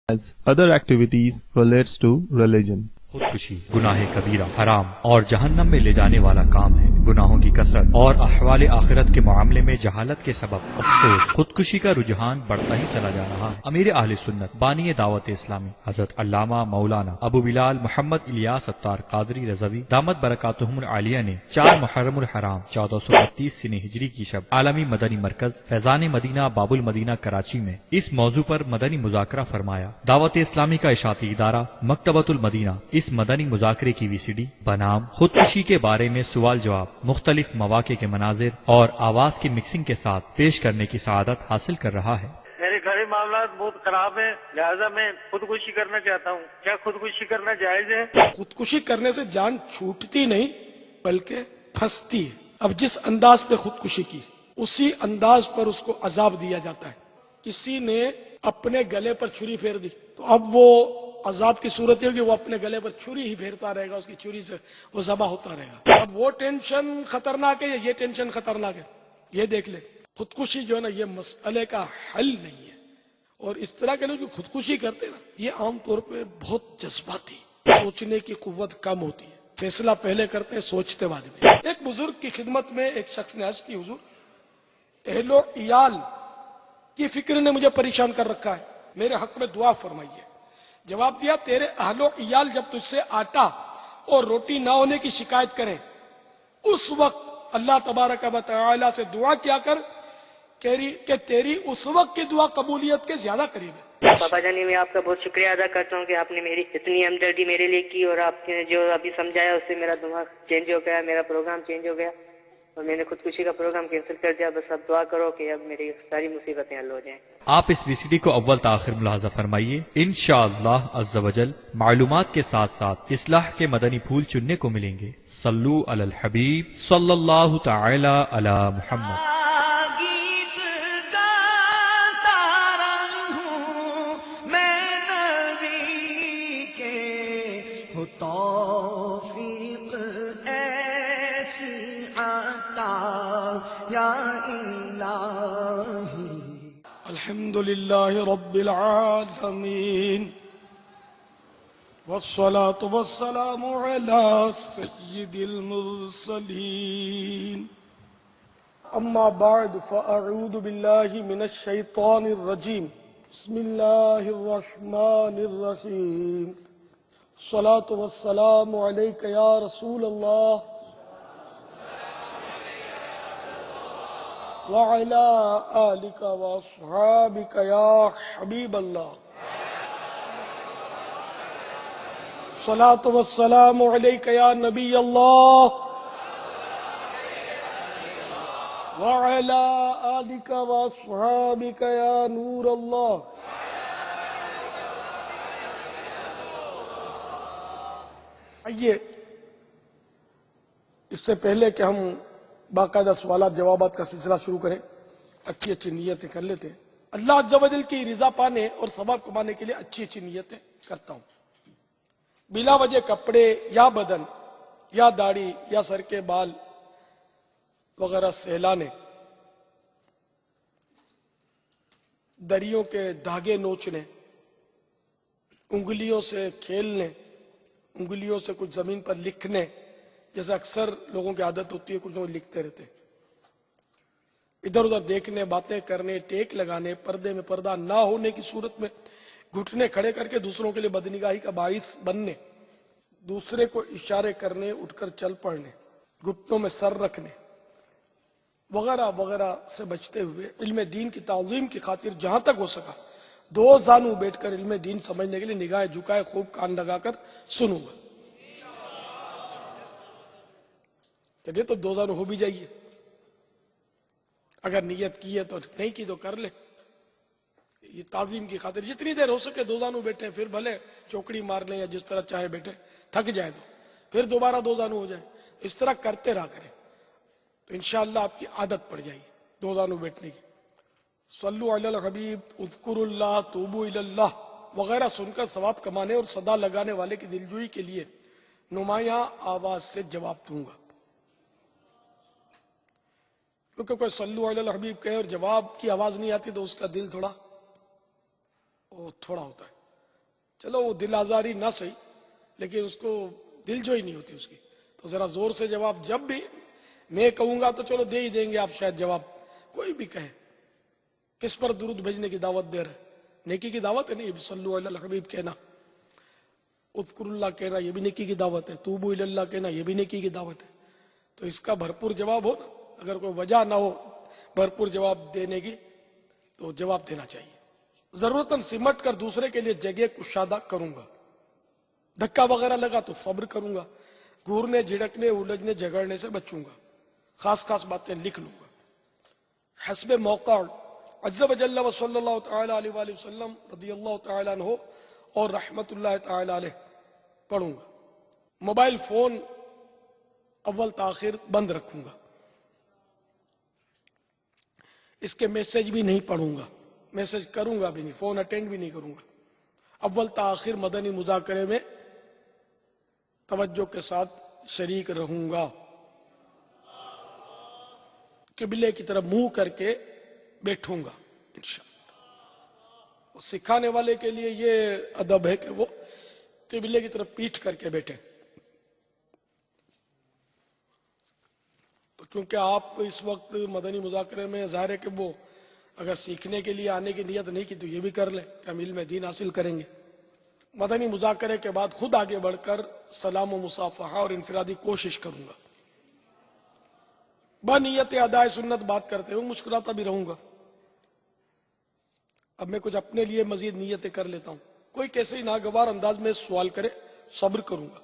as other activities relates to religion. خودکشی گناہ کبیرہ، حرام اور جہنم میں لے جانے والا کام ہے۔ گناہوں کی کثرت اور احوال آخرت کے معاملے میں جہالت کے سبب افسوس خودکشی کا رجحان بڑھتا ہی چلا جا رہا ہے۔ امیر اہل سنت بانی دعوت اسلامی حضرت علامہ مولانا ابو بلال محمد الیاس اتار قادری رضوی دامت برکاتہم العالیہ نے 4 محرم الحرام 1432 سن ہجری کی شب عالمی مدنی مرکز فیضان مدینہ باب المدینہ کراچی میں اس موضوع پر مدنی مذاکرہ فرمایا۔ دعوت اسلامی کا اشاعتی ادارہ مکتبۃ المدینہ اس مدنی مذاکرے کی VCD بنام خودکشی کے بارے میں سوال جواب مختلف مواقع کے مناظر اور آواز کی مکسنگ کے ساتھ پیش کرنے کی سعادت حاصل کر رہا ہے۔ میرے گھر معاملات بہت خراب ہیں، لہذا میں خودکشی کرنا چاہتا ہوں۔ کیا خودکشی کرنا جائز ہے؟ خودکشی کرنے سے جان چھوٹتی نہیں بلکہ پھنستی ہے۔ اب جس انداز پہ خودکشی کی اسی انداز پر اس کو عذاب دیا جاتا ہے۔ کسی نے اپنے گلے پر چھری پھیر دی تو اب وہ عذاب کی صورت ہے کہ وہ اپنے گلے پر چھری ہی پھیرتا رہے گا، اس کی چھری سے وہ ذبح ہوتا رہے گا۔ اب وہ ٹینشن خطرناک ہے یا یہ ٹینشن خطرناک ہے؟ یہ دیکھ لیں۔ خودکشی جو ہے نا یہ مسئلے کا حل نہیں ہے، اور اس طرح کے لوگ جو خودکشی کرتے ہیں نا یہ عام طور پہ بہت جذباتی، سوچنے کی قوت کم ہوتی ہے، فیصلہ پہلے کرتے ہیں سوچتے بعد میں۔ ایک بزرگ کی خدمت میں ایک شخص نے عرض کی، حضور اہل و عیال کی فکر نے مجھے پریشان کر رکھا ہے، میرے حق میں دعا فرمائیے۔ جواب دیا، تیرے اہل و عیال جب تجھ سے آٹا اور روٹی نہ ہونے کی شکایت کریں اس وقت اللہ تبارک و تعالی سے دعا کیا کر کہ تیری اس وقت کی دعا قبولیت کے زیادہ قریب ہے۔ بابا جانی میں آپ کا بہت شکریہ ادا کرتا ہوں کہ آپ نے میری اتنی ہمدردی میرے لیے کی، اور آپ نے جو ابھی سمجھایا اس سے میرا دماغ چینج ہو گیا، میرا پروگرام چینج ہو گیا، اور میں نے خودکشی کا پروگرام کینسل کر دیا۔ بس اب دعا کرو کہ اب میری ساری مصیبتیں حل ہو جائیں۔ آپ اس VCD کو اول تاخیر ملاحظہ فرمائیے، انشاءاللہ عز و جل معلومات کے ساتھ ساتھ اصلاح کے مدنی پھول چننے کو ملیں گے۔ صلو علی الحبیب صلی اللہ تعالی علی محمد۔ توفیق ایسی عطا یا الہی۔ الحمدللہ رب العالمین والصلاة والسلام علی سید المرسلین، اما بعد فاعوذ باللہ من الشیطان الرجیم، بسم اللہ الرحمن الرحیم، الصلاة والسلام علیک یا رسول اللہ وعلی آلک واصحابک یا حبیب اللہ، الصلاة والسلام علیک یا نبی اللہ وعلی آلک واصحابک یا نور اللہ۔ آئیے اس سے پہلے کہ ہم باقاعدہ سوالات جوابات کا سلسلہ شروع کریں اچھی اچھی نیتیں کر لیتے ہیں۔ اللہ عز و جل کی رضا پانے اور ثواب کمانے کے لیے اچھی اچھی نیتیں کرتا ہوں۔ بلا وجہ کپڑے یا بدن یا داڑھی یا سر کے بال وغیرہ سہلانے، دریوں کے دھاگے نوچنے، انگلیوں سے کھیلنے، انگلیوں سے کچھ زمین پر لکھنے، جیسے اکثر لوگوں کی عادت ہوتی ہے کچھ لوگ لکھتے رہتے، ادھر ادھر دیکھنے، باتیں کرنے، ٹیک لگانے، پردے میں پردہ نہ ہونے کی صورت میں گھٹنے کھڑے کر کے دوسروں کے لیے بدنگاہی کا باعث بننے، دوسرے کو اشارے کرنے، اٹھ کر چل پڑنے، گھٹنوں میں سر رکھنے وغیرہ وغیرہ سے بچتے ہوئے علم دین کی تعظیم کی خاطر جہاں تک ہو سکا 2 زانو بیٹھ کر علم دین سمجھنے کے لیے نگاہ جھکائے خوب کان لگا کر سنوں گا۔ چلیے تو 2 زانو ہو بھی جائیے، اگر نیت کی ہے تو، نہیں کی تو کر لے، یہ تعظیم کی خاطر جتنی دیر ہو سکے 2 زانو بیٹھے، پھر بھلے چوکڑی مار لیں یا جس طرح چاہے بیٹھے، تھک جائے تو پھر دوبارہ 2 زانو ہو جائے، اس طرح کرتے رہا کریں تو انشاءاللہ آپ کی عادت پڑ جائے گی 2 زانو بیٹھنے کی۔ صلو علی الحبیب، اذکروا اللہ، توبوا الی اللہ وغیرہ سن کر ثواب کمانے اور صدا لگانے والے کی دلجوئی کے لیے نمایاں آواز سے جواب دوں گا، کیونکہ کوئی صلو علی الحبیب کہے اور جواب کی آواز نہیں آتی تو اس کا دل تھوڑا ہوتا ہے۔ چلو وہ دل آزاری نہ صحیح، لیکن اس کو دل جوئی نہیں ہوتی اس کی، تو ذرا زور سے جواب، جب بھی میں کہوں گا تو چلو دے ہی دیں گے آپ شاید جواب، کوئی بھی کہے کس پر درود بھیجنے کی دعوت دے رہے، نیکی کی دعوت ہے نہیں، صلو علی الحبیب کہنا، اذکر اللہ کہنا یہ بھی نیکی کی دعوت ہے، توبو الی اللہ کہنا یہ بھی نیکی کی دعوت ہے، تو اس کا بھرپور جواب ہو نا، اگر کوئی وجہ نہ ہو بھرپور جواب دینے کی تو جواب دینا چاہیے۔ ضرورتاً سمٹ کر دوسرے کے لیے جگہ کشادہ کروں گا، دھکا وغیرہ لگا تو صبر کروں گا، گھورنے جھڑکنے الجھنے جھگڑنے سے بچوں گا، خاص خاص باتیں لکھ لوں گا، حسب موقع عز و جل و صلی اللہ تعالی علیہ وآلہ وسلم رضی اللہ تعالی عنہ اور رحمت اللہ تعالی علیہ پڑھوں گا، موبائل فون اول تاخیر بند رکھوں گا، اس کے میسج بھی نہیں پڑھوں گا، میسج کروں گا بھی نہیں، فون اٹینڈ بھی نہیں کروں گا، اول تاخیر مدنی مذاکرے میں توجہ کے ساتھ شریک رہوں گا، قبلے کی طرف منہ کر کے بیٹھوں گا انشاءاللہ۔ سکھانے والے کے لیے یہ ادب ہے کہ وہ قبلے کی طرف پیٹھ کر کے بیٹھے، تو چونکہ آپ اس وقت مدنی مذاکرے میں ظاہر ہے کہ وہ اگر سیکھنے کے لیے آنے کی نیت نہیں کی تو یہ بھی کر لیں کہ ہم علم دین حاصل کریں گے۔ مدنی مذاکرے کے بعد خود آگے بڑھ کر سلام و مصافحہ اور انفرادی کوشش کروں گا، بنیت ادائے سنت بات کرتے ہوئے مسکراتا بھی رہوں گا۔ اب میں کچھ اپنے لیے مزید نیتیں کر لیتا ہوں، کوئی کیسے ناگوار انداز میں سوال کرے صبر کروں گا،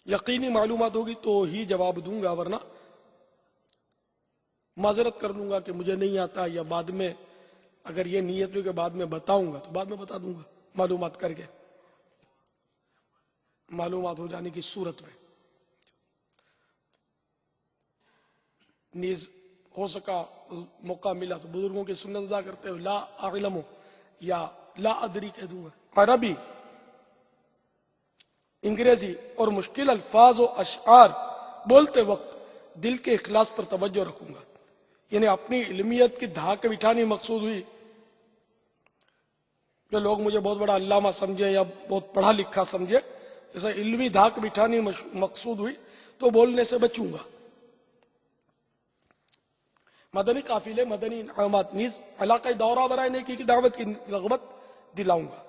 یقینی معلومات ہوگی تو ہی جواب دوں گا، ورنہ معذرت کر لوں گا کہ مجھے نہیں آتا، یا بعد میں اگر یہ نیت ہوئی کہ بعد میں بتاؤں گا تو بعد میں بتا دوں گا، معلومات کر کے، معلومات ہو جانے کی صورت میں نیز ہو سکا موقع ملا تو بزرگوں کی سنت ادا کرتے ہوئے لا اعلم یا لا ادری کہہ دوں گا۔ عربی، انگریزی اور مشکل الفاظ و اشعار بولتے وقت دل کے اخلاص پر توجہ رکھوں گا، یعنی اپنی علمیت کی دھاک بٹھانی مقصود ہوئی کہ لوگ مجھے بہت بڑا علامہ سمجھے یا بہت پڑھا لکھا سمجھے، ایسا علمی دھاک بٹھانی مقصود ہوئی تو بولنے سے بچوں گا۔ مدنی قافلے، مدنی انعامات نیز علاقہ دورہ برائے نیکی کی دعوت کی رغبت دلاؤں گا۔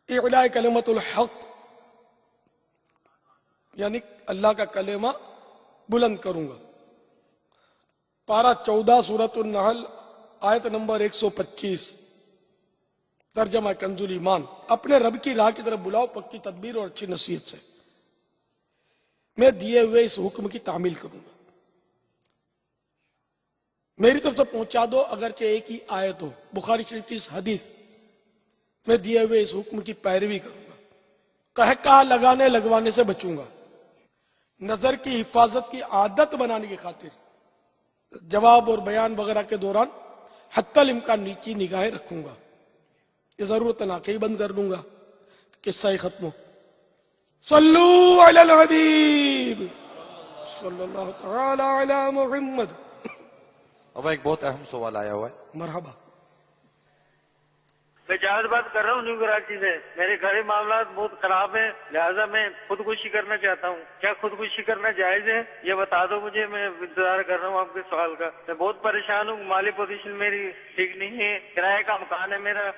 اعلاء کلمت الحق، یعنی اللہ کا کلمہ بلند کروں گا۔ پارہ 14 سورۃ النحل آیت نمبر 125، ترجمہ کنز الایمان، اپنے رب کی راہ کی طرف بلاؤ پکی تدبیر اور اچھی نصیحت سے، میں دیے ہوئے اس حکم کی تعمیل کروں گا۔ میری طرف سے پہنچا دو اگرچہ ایک ہی آیت ہو، بخاری شریف کی اس حدیث، میں دیے ہوئے اس حکم کی پیروی کروں گا، کہا لگانے لگوانے سے بچوں گا۔ نظر کی حفاظت کی عادت بنانے کی خاطر جواب اور بیان وغیرہ کے دوران حتی الامکان نیچی نگاہیں رکھوں گا، یہ ضرورت آنکھیں بند کر لوں گا، قصہ ہی ختم ہو۔ صلو علی الحبیب صلی اللہ تعالی علی محمد۔ اب ایک بہت اہم سوال آیا ہوا ہے۔ مرحبا۔ میں جہاز بات کر رہا ہوں نیو کراچی سے، میرے گھری معاملات بہت خراب ہیں، لہٰذا میں خودکشی کرنا چاہتا ہوں، کیا خودکشی کرنا جائز ہے؟ یہ بتا دو مجھے، میں انتظار کر رہا ہوں آپ کے سوال کا۔ میں بہت پریشان ہوں، مالی پوزیشن میری ٹھیک نہیں ہے، کرائے کا مکان ہے میرا۔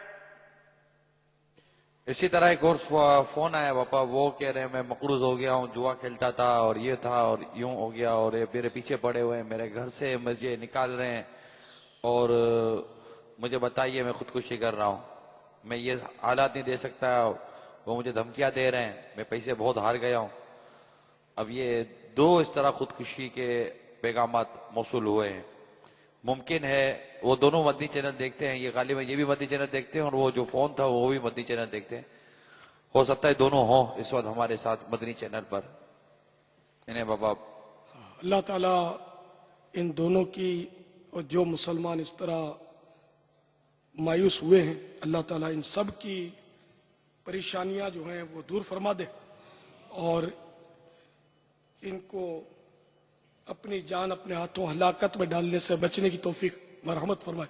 اسی طرح ایک اور فون آیا پاپا، وہ کہہ رہے ہیں میں مقروض ہو گیا ہوں، جوا کھیلتا تھا اور یہ تھا اور یوں ہو گیا، اور یہ میرے پیچھے پڑے ہوئے ہیں، میرے گھر سے مجھے نکال رہے ہیں، اور مجھے بتائیے میں خودکشی کر رہا ہوں، میں یہ حالات نہیں دے سکتا، وہ مجھے دھمکیاں دے رہے ہیں، میں پیسے بہت ہار گیا ہوں۔ اب یہ دو اس طرح خودکشی کے پیغامات موصول ہوئے ہیں۔ ممکن ہے وہ دونوں مدنی چینل دیکھتے ہیں، یہ غالباً یہ بھی مدنی چینل دیکھتے ہیں اور وہ جو فون تھا وہ بھی مدنی چینل دیکھتے ہیں، ہو سکتا ہے دونوں ہوں اس وقت ہمارے ساتھ مدنی چینل پر۔ انہیں بابا اللہ تعالیٰ ان دونوں کی، اور جو مسلمان اس طرح مایوس ہوئے ہیں، اللہ تعالیٰ ان سب کی پریشانیاں جو ہیں وہ دور فرما دے، اور ان کو اپنی جان اپنے ہاتھوں ہلاکت میں ڈالنے سے بچنے کی توفیق مرحمت فرمائے۔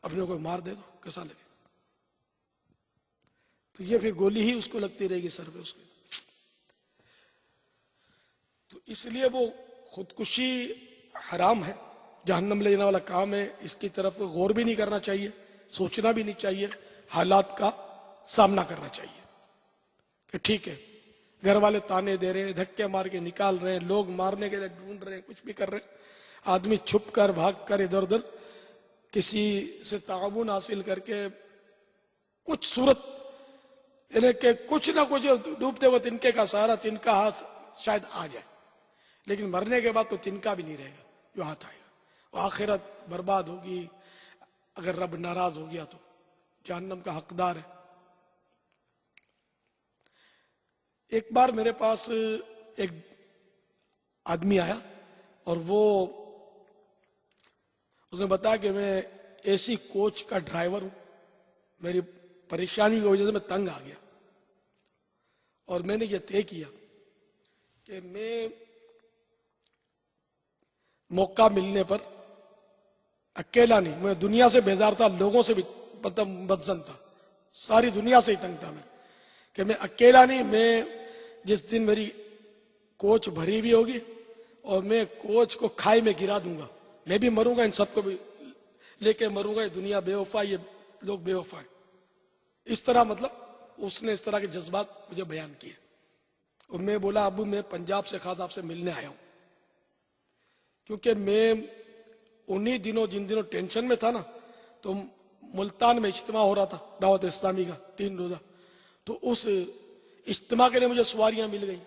اپنے کو مار دے تو کیسا لگے؟ تو یہ پھر گولی ہی اس کو لگتی رہے گی سر پہ اس کے. تو اس لیے وہ خودکشی حرام ہے، جہنم لے جانے والا کام ہے. اس کی طرف غور بھی نہیں کرنا چاہیے، سوچنا بھی نہیں چاہیے، حالات کا سامنا کرنا چاہیے کہ ٹھیک ہے گھر والے تانے دے رہے ہیں، دھکے مار کے نکال رہے ہیں، لوگ مارنے کے لیے ڈھونڈ رہے ہیں، کچھ بھی کر رہے ہیں، آدمی چھپ کر بھاگ کر ادھر ادھر کسی سے تعاون حاصل کر کے کچھ صورت یعنی کہ کچھ نہ کچھ ڈوبتے ہوئے تنکے کا سہارا، تنکا ہاتھ شاید آ جائے، لیکن مرنے کے بعد تو تنکا بھی نہیں رہے گا جو ہاتھ آئے گا. وہ آخرت برباد ہوگی، اگر رب ناراض ہو گیا تو جہنم کا حقدار ہے. ایک بار میرے پاس ایک آدمی آیا اور وہ اس نے بتایا کہ میں اے سی کوچ کا ڈرائیور ہوں، میری پریشانی کی وجہ سے میں تنگ آ گیا اور میں نے یہ طے کیا کہ میں موقع ملنے پر اکیلا نہیں، میں دنیا سے بیزار تھا، لوگوں سے بھی بدزن تھا، ساری دنیا سے ہی تنگ تھا میں، کہ میں اکیلا نہیں، میں جس دن میری کوچ بھری ہوئی ہوگی اور میں کوچ کو کھائی میں گرا دوں گا، میں بھی مروں گا، ان سب کو بھی لے کے مروں گا، یہ دنیا بے وفا، یہ لوگ بے وفا ہیں. اس طرح مطلب اس نے اس طرح کے جذبات مجھے بیان کیے. اور میں بولا ابو میں پنجاب سے خاص آپ سے ملنے آیا ہوں، کیونکہ میں انہی دنوں جن دنوں ٹینشن میں تھا نا، تو ملتان میں اجتماع ہو رہا تھا دعوت اسلامی کا 3 روزہ، تو اس اجتماع کے لیے مجھے سواریاں مل گئیں.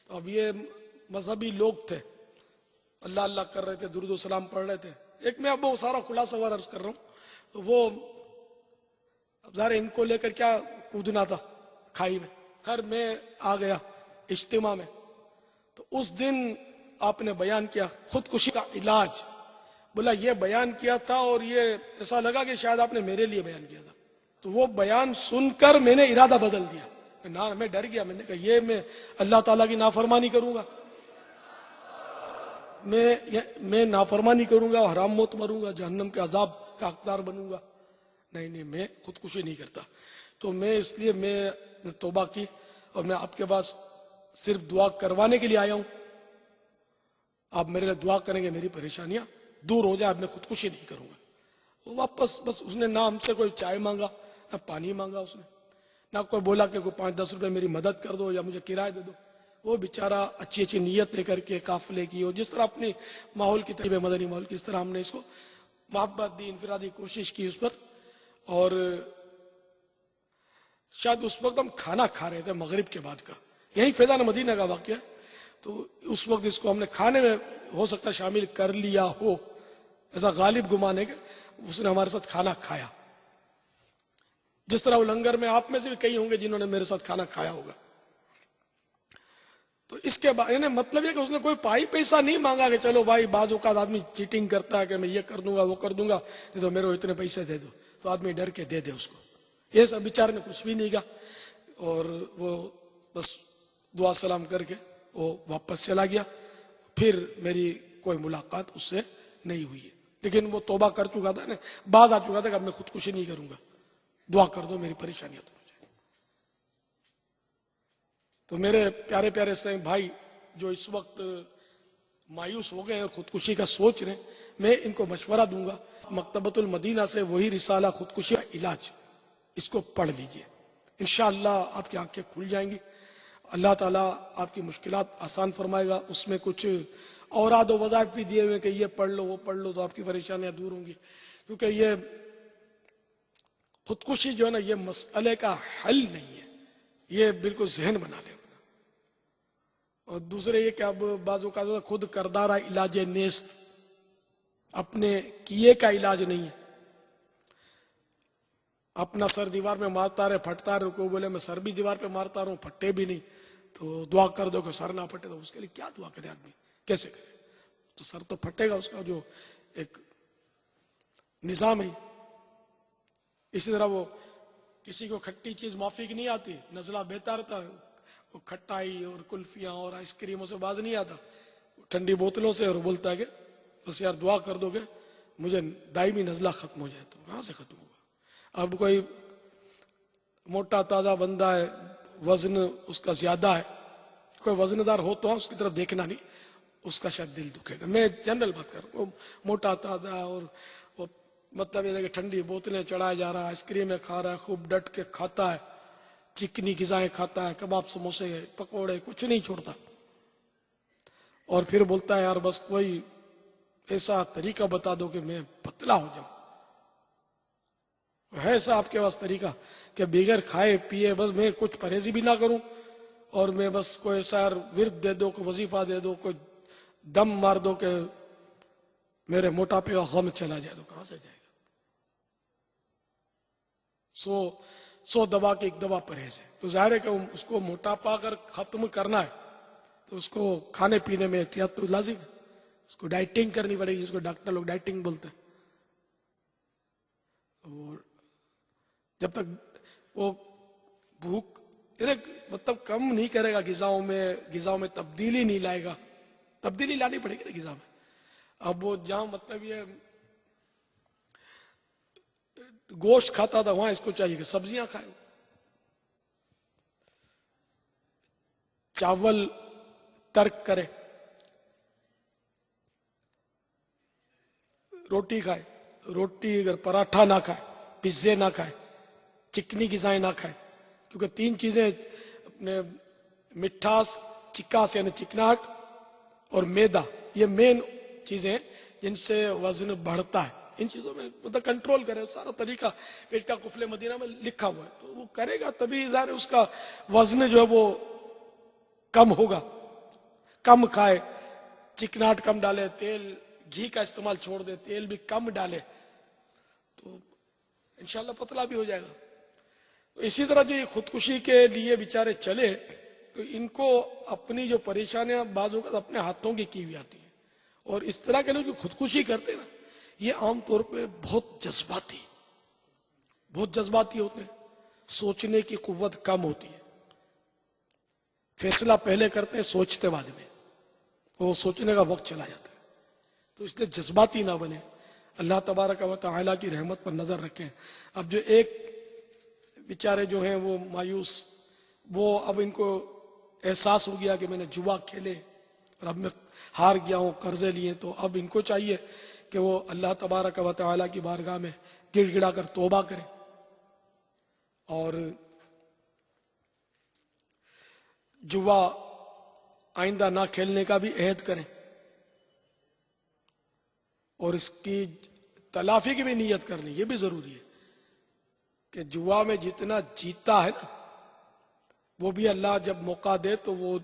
تو اب یہ مذہبی لوگ تھے، اللہ اللہ کر رہے تھے، درود و سلام پڑھ رہے تھے. ایک میں اب وہ سارا خلاصہ عرض کر رہا ہوں. تو وہ اب ظاہر ان کو لے کر کیا کودنا تھا کھائی میں. خیر میں آ گیا اجتماع میں. تو اس دن آپ نے بیان کیا خودکشی کا علاج. بولا یہ بیان کیا تھا اور یہ ایسا لگا کہ شاید آپ نے میرے لیے بیان کیا تھا. تو وہ بیان سن کر میں نے ارادہ بدل دیا. میں ڈر گیا، میں نے کہا یہ میں اللہ تعالیٰ کی نافرمانی کروں گا، میں نافرمانی کروں گا، حرام موت مروں گا، جہنم کے عذاب کا حقدار بنوں گا. نہیں میں خودکشی نہیں کرتا. تو میں اس لیے میں نے توبہ کی اور میں آپ کے پاس صرف دعا کروانے کے لیے آیا ہوں. آپ میرے لیے دعا کریں گے میری پریشانیاں دور ہو جائے. اب میں خودکشی نہیں کروں گا. واپس بس اس نے نہ ہم سے کوئی چائے مانگا نہ پانی مانگا، اس نے نہ کوئی بولا کہ کوئی 5-10 روپے میری مدد کر دو یا مجھے کرایہ دے دو. وہ بیچارہ اچھی اچھی نیت لے کر کے قافلے کی اور جس طرح اپنی ماحول کی طرف مدنی ماحول کی اس طرح ہم نے اس کو محبت دی، انفرادی کوشش کی اس پر. اور شاید اس وقت ہم کھانا کھا رہے تھے مغرب کے بعد کا، یہی فیضان مدینہ کا واقعہ. تو اس وقت اس کو ہم نے کھانے میں ہو سکتا شامل کر لیا ہو، ایسا غالب گمان ہے کہ اس نے ہمارے ساتھ کھانا کھایا. جس طرح وہ لنگر میں آپ میں سے بھی کئی ہوں گے جنہوں نے میرے ساتھ کھانا کھایا ہوگا. تو اس کے بعد مطلب یہ کہ اس نے کوئی پائی پیسہ نہیں مانگا کہ چلو بھائی بعض اوقات آدمی چیٹنگ کرتا ہے کہ میں یہ کر دوں گا وہ کر دوں گا، نہیں تو میرے کو اتنے پیسے دے دو، تو آدمی ڈر کے دے دے اس کو. یہ سب بیچارے نے کچھ بھی نہیں کہا اور وہ بس دعا سلام کر کے وہ واپس چلا گیا. پھر میری کوئی ملاقات اس سے نہیں ہوئی ہے، لیکن وہ توبہ کر چکا تھا، باز آ چکا تھا کہ اب میں خودکشی نہیں کروں گا، دعا کر دو میری پریشانیاں دور ہو جائے. تو میرے پیارے پیارے اسلامی بھائی جو اس وقت مایوس ہو گئے اور خودکشی کا سوچ رہے ہیں، میں ان کو مشورہ دوں گا مکتبۃ المدینہ سے وہی رسالہ خودکشی کا علاج، اس کو پڑھ لیجئے، انشاءاللہ آپ کی آنکھیں کھل جائیں گی. اللہ تعالیٰ آپ کی مشکلات آسان فرمائے گا. اس میں کچھ اوراد و وظائف بھی دیے ہوئے کہ یہ پڑھ لو وہ پڑھ لو تو آپ کی پریشانیاں دور ہوں گی. کیونکہ یہ خودکشی جو ہے نا یہ مسئلے کا حل نہیں ہے، یہ بالکل ذہن بنا لے. اور دوسرے یہ کہ اب بعض اوقات خود کردارہ علاج نیست، اپنے کیے کا علاج نہیں ہے. اپنا سر دیوار میں مارتا رہے پھٹتا رہے، کوئی بولے میں سر بھی دیوار پہ مارتا رہا ہوں پھٹے بھی نہیں، تو دعا کر دو کہ سر نہ پھٹے. تو اس کے لیے کیا دعا کرے آدمی، کیسے کرے؟ تو سر تو پھٹے گا، اس کا جو ایک نظام ہے. اسی طرح وہ کسی کو کھٹی چیز موافق نہیں آتی، نزلہ بہتا رہتا ہے، وہ کھٹائی اور کلفیاں اور آئس کریموں سے باز نہیں آتا، ٹھنڈی بوتلوں سے، اور بولتا ہے کہ بس یار دعا کر دو گے مجھے دائمی نزلہ ختم ہو جائے تو کہاں سے ختم ہوگا؟ اب کوئی موٹا تازہ بندہ ہے، وزن اس کا زیادہ ہے، کوئی وزندار ہو تو اس کی طرف دیکھنا نہیں، اس کا شاید دل دکھے گا. میں جنرل بات کر رہا ہوں. موٹا تازہ اور وہ مطلب یہ کہ ٹھنڈی بوتلیں چڑھایا جا رہا ہے، آئس کریمیں کھا رہا ہے، خوب ڈٹ کے کھاتا ہے، چکنی غذائیں کھاتا ہے، کباب سموسے پکوڑے کچھ نہیں چھوڑتا، اور پھر بولتا ہے یار بس کوئی ایسا طریقہ بتا دو کہ میں پتلا ہو جاؤں. ہے ایسا آپ کے پاس طریقہ کہ بغیر کھائے پیے بس میں کچھ پرہیزی بھی نہ کروں اور میں بس کوئی ایسا ورد دے دو، کوئی وظیفہ دے دو، کوئی دم مار دو کہ میرے موٹاپے کا غم چلا جائے، تو کہاں سے جائے گا؟ 100 دوا کی ایک دوا پرہیز ہے. تو ظاہر ہے کہ اس کو موٹاپا اگر ختم کرنا ہے تو اس کو کھانے پینے میں احتیاط تو لازم ہے، اس کو ڈائٹنگ کرنی پڑے گی، جس کو ڈاکٹر لوگ ڈائٹنگ بولتے ہیں. اور جب تک وہ بھوک مطلب کم نہیں کرے گا، غذاؤں میں تبدیلی نہیں لائے گا، تبدیلی لانی پڑے گی نا غذا میں. اب وہ جہاں مطلب یہ گوشت کھاتا تھا وہاں اس کو چاہیے کہ سبزیاں کھائے، چاول ترک کرے، روٹی کھائے، روٹی اگر پراٹھا نہ کھائے، پیزے نہ کھائے، چکنی غذائیں نہ کھائے. کیونکہ 3 چیزیں اپنے مٹھاس، چکاس یعنی چکناہٹ اور میدا، یہ مین چیزیں ہیں جن سے وزن بڑھتا ہے. ان چیزوں میں مطلب کنٹرول کرے، سارا طریقہ پیٹ کا قفل مدینہ میں لکھا ہوا ہے، تو وہ کرے گا تبھی ظاہر اس کا وزن جو ہے وہ کم ہوگا. کم کھائے، چکناہٹ کم ڈالے، تیل گھی کا استعمال چھوڑ دے، تیل بھی کم ڈالے، تو انشاءاللہ پتلا بھی ہو جائے گا. اسی طرح جو خودکشی کے لیے بیچارے چلے تو ان کو اپنی جو پریشانیاں بعض اوقات اپنے ہاتھوں کی ہوئی آتی ہیں. اور اس طرح کے لوگ جو خودکشی کرتے ہیں نا، یہ عام طور پہ بہت جذباتی ہوتے ہیں، سوچنے کی قوت کم ہوتی ہے، فیصلہ پہلے کرتے ہیں، سوچتے بعد میں، وہ سوچنے کا وقت چلا جاتا ہے. تو اس لیے جذباتی نہ بنے، اللہ تبارک و تعالیٰ کی رحمت پر نظر رکھیں. اب جو ایک بیچارے جو ہیں وہ مایوس، وہ اب ان کو احساس ہو گیا کہ میں نے جوا کھیلے اور اب میں ہار گیا ہوں، قرضے لیے، تو اب ان کو چاہیے کہ وہ اللہ تبارک و تعالیٰ کی بارگاہ میں گڑ گڑا کر توبہ کریں اور جوا آئندہ نہ کھیلنے کا بھی عہد کریں اور اس کی تلافی کی بھی نیت کر لیں. یہ بھی ضروری ہے کہ جوا میں جتنا جیتا ہے نا، وہ بھی اللہ جب موقع دے تو وہ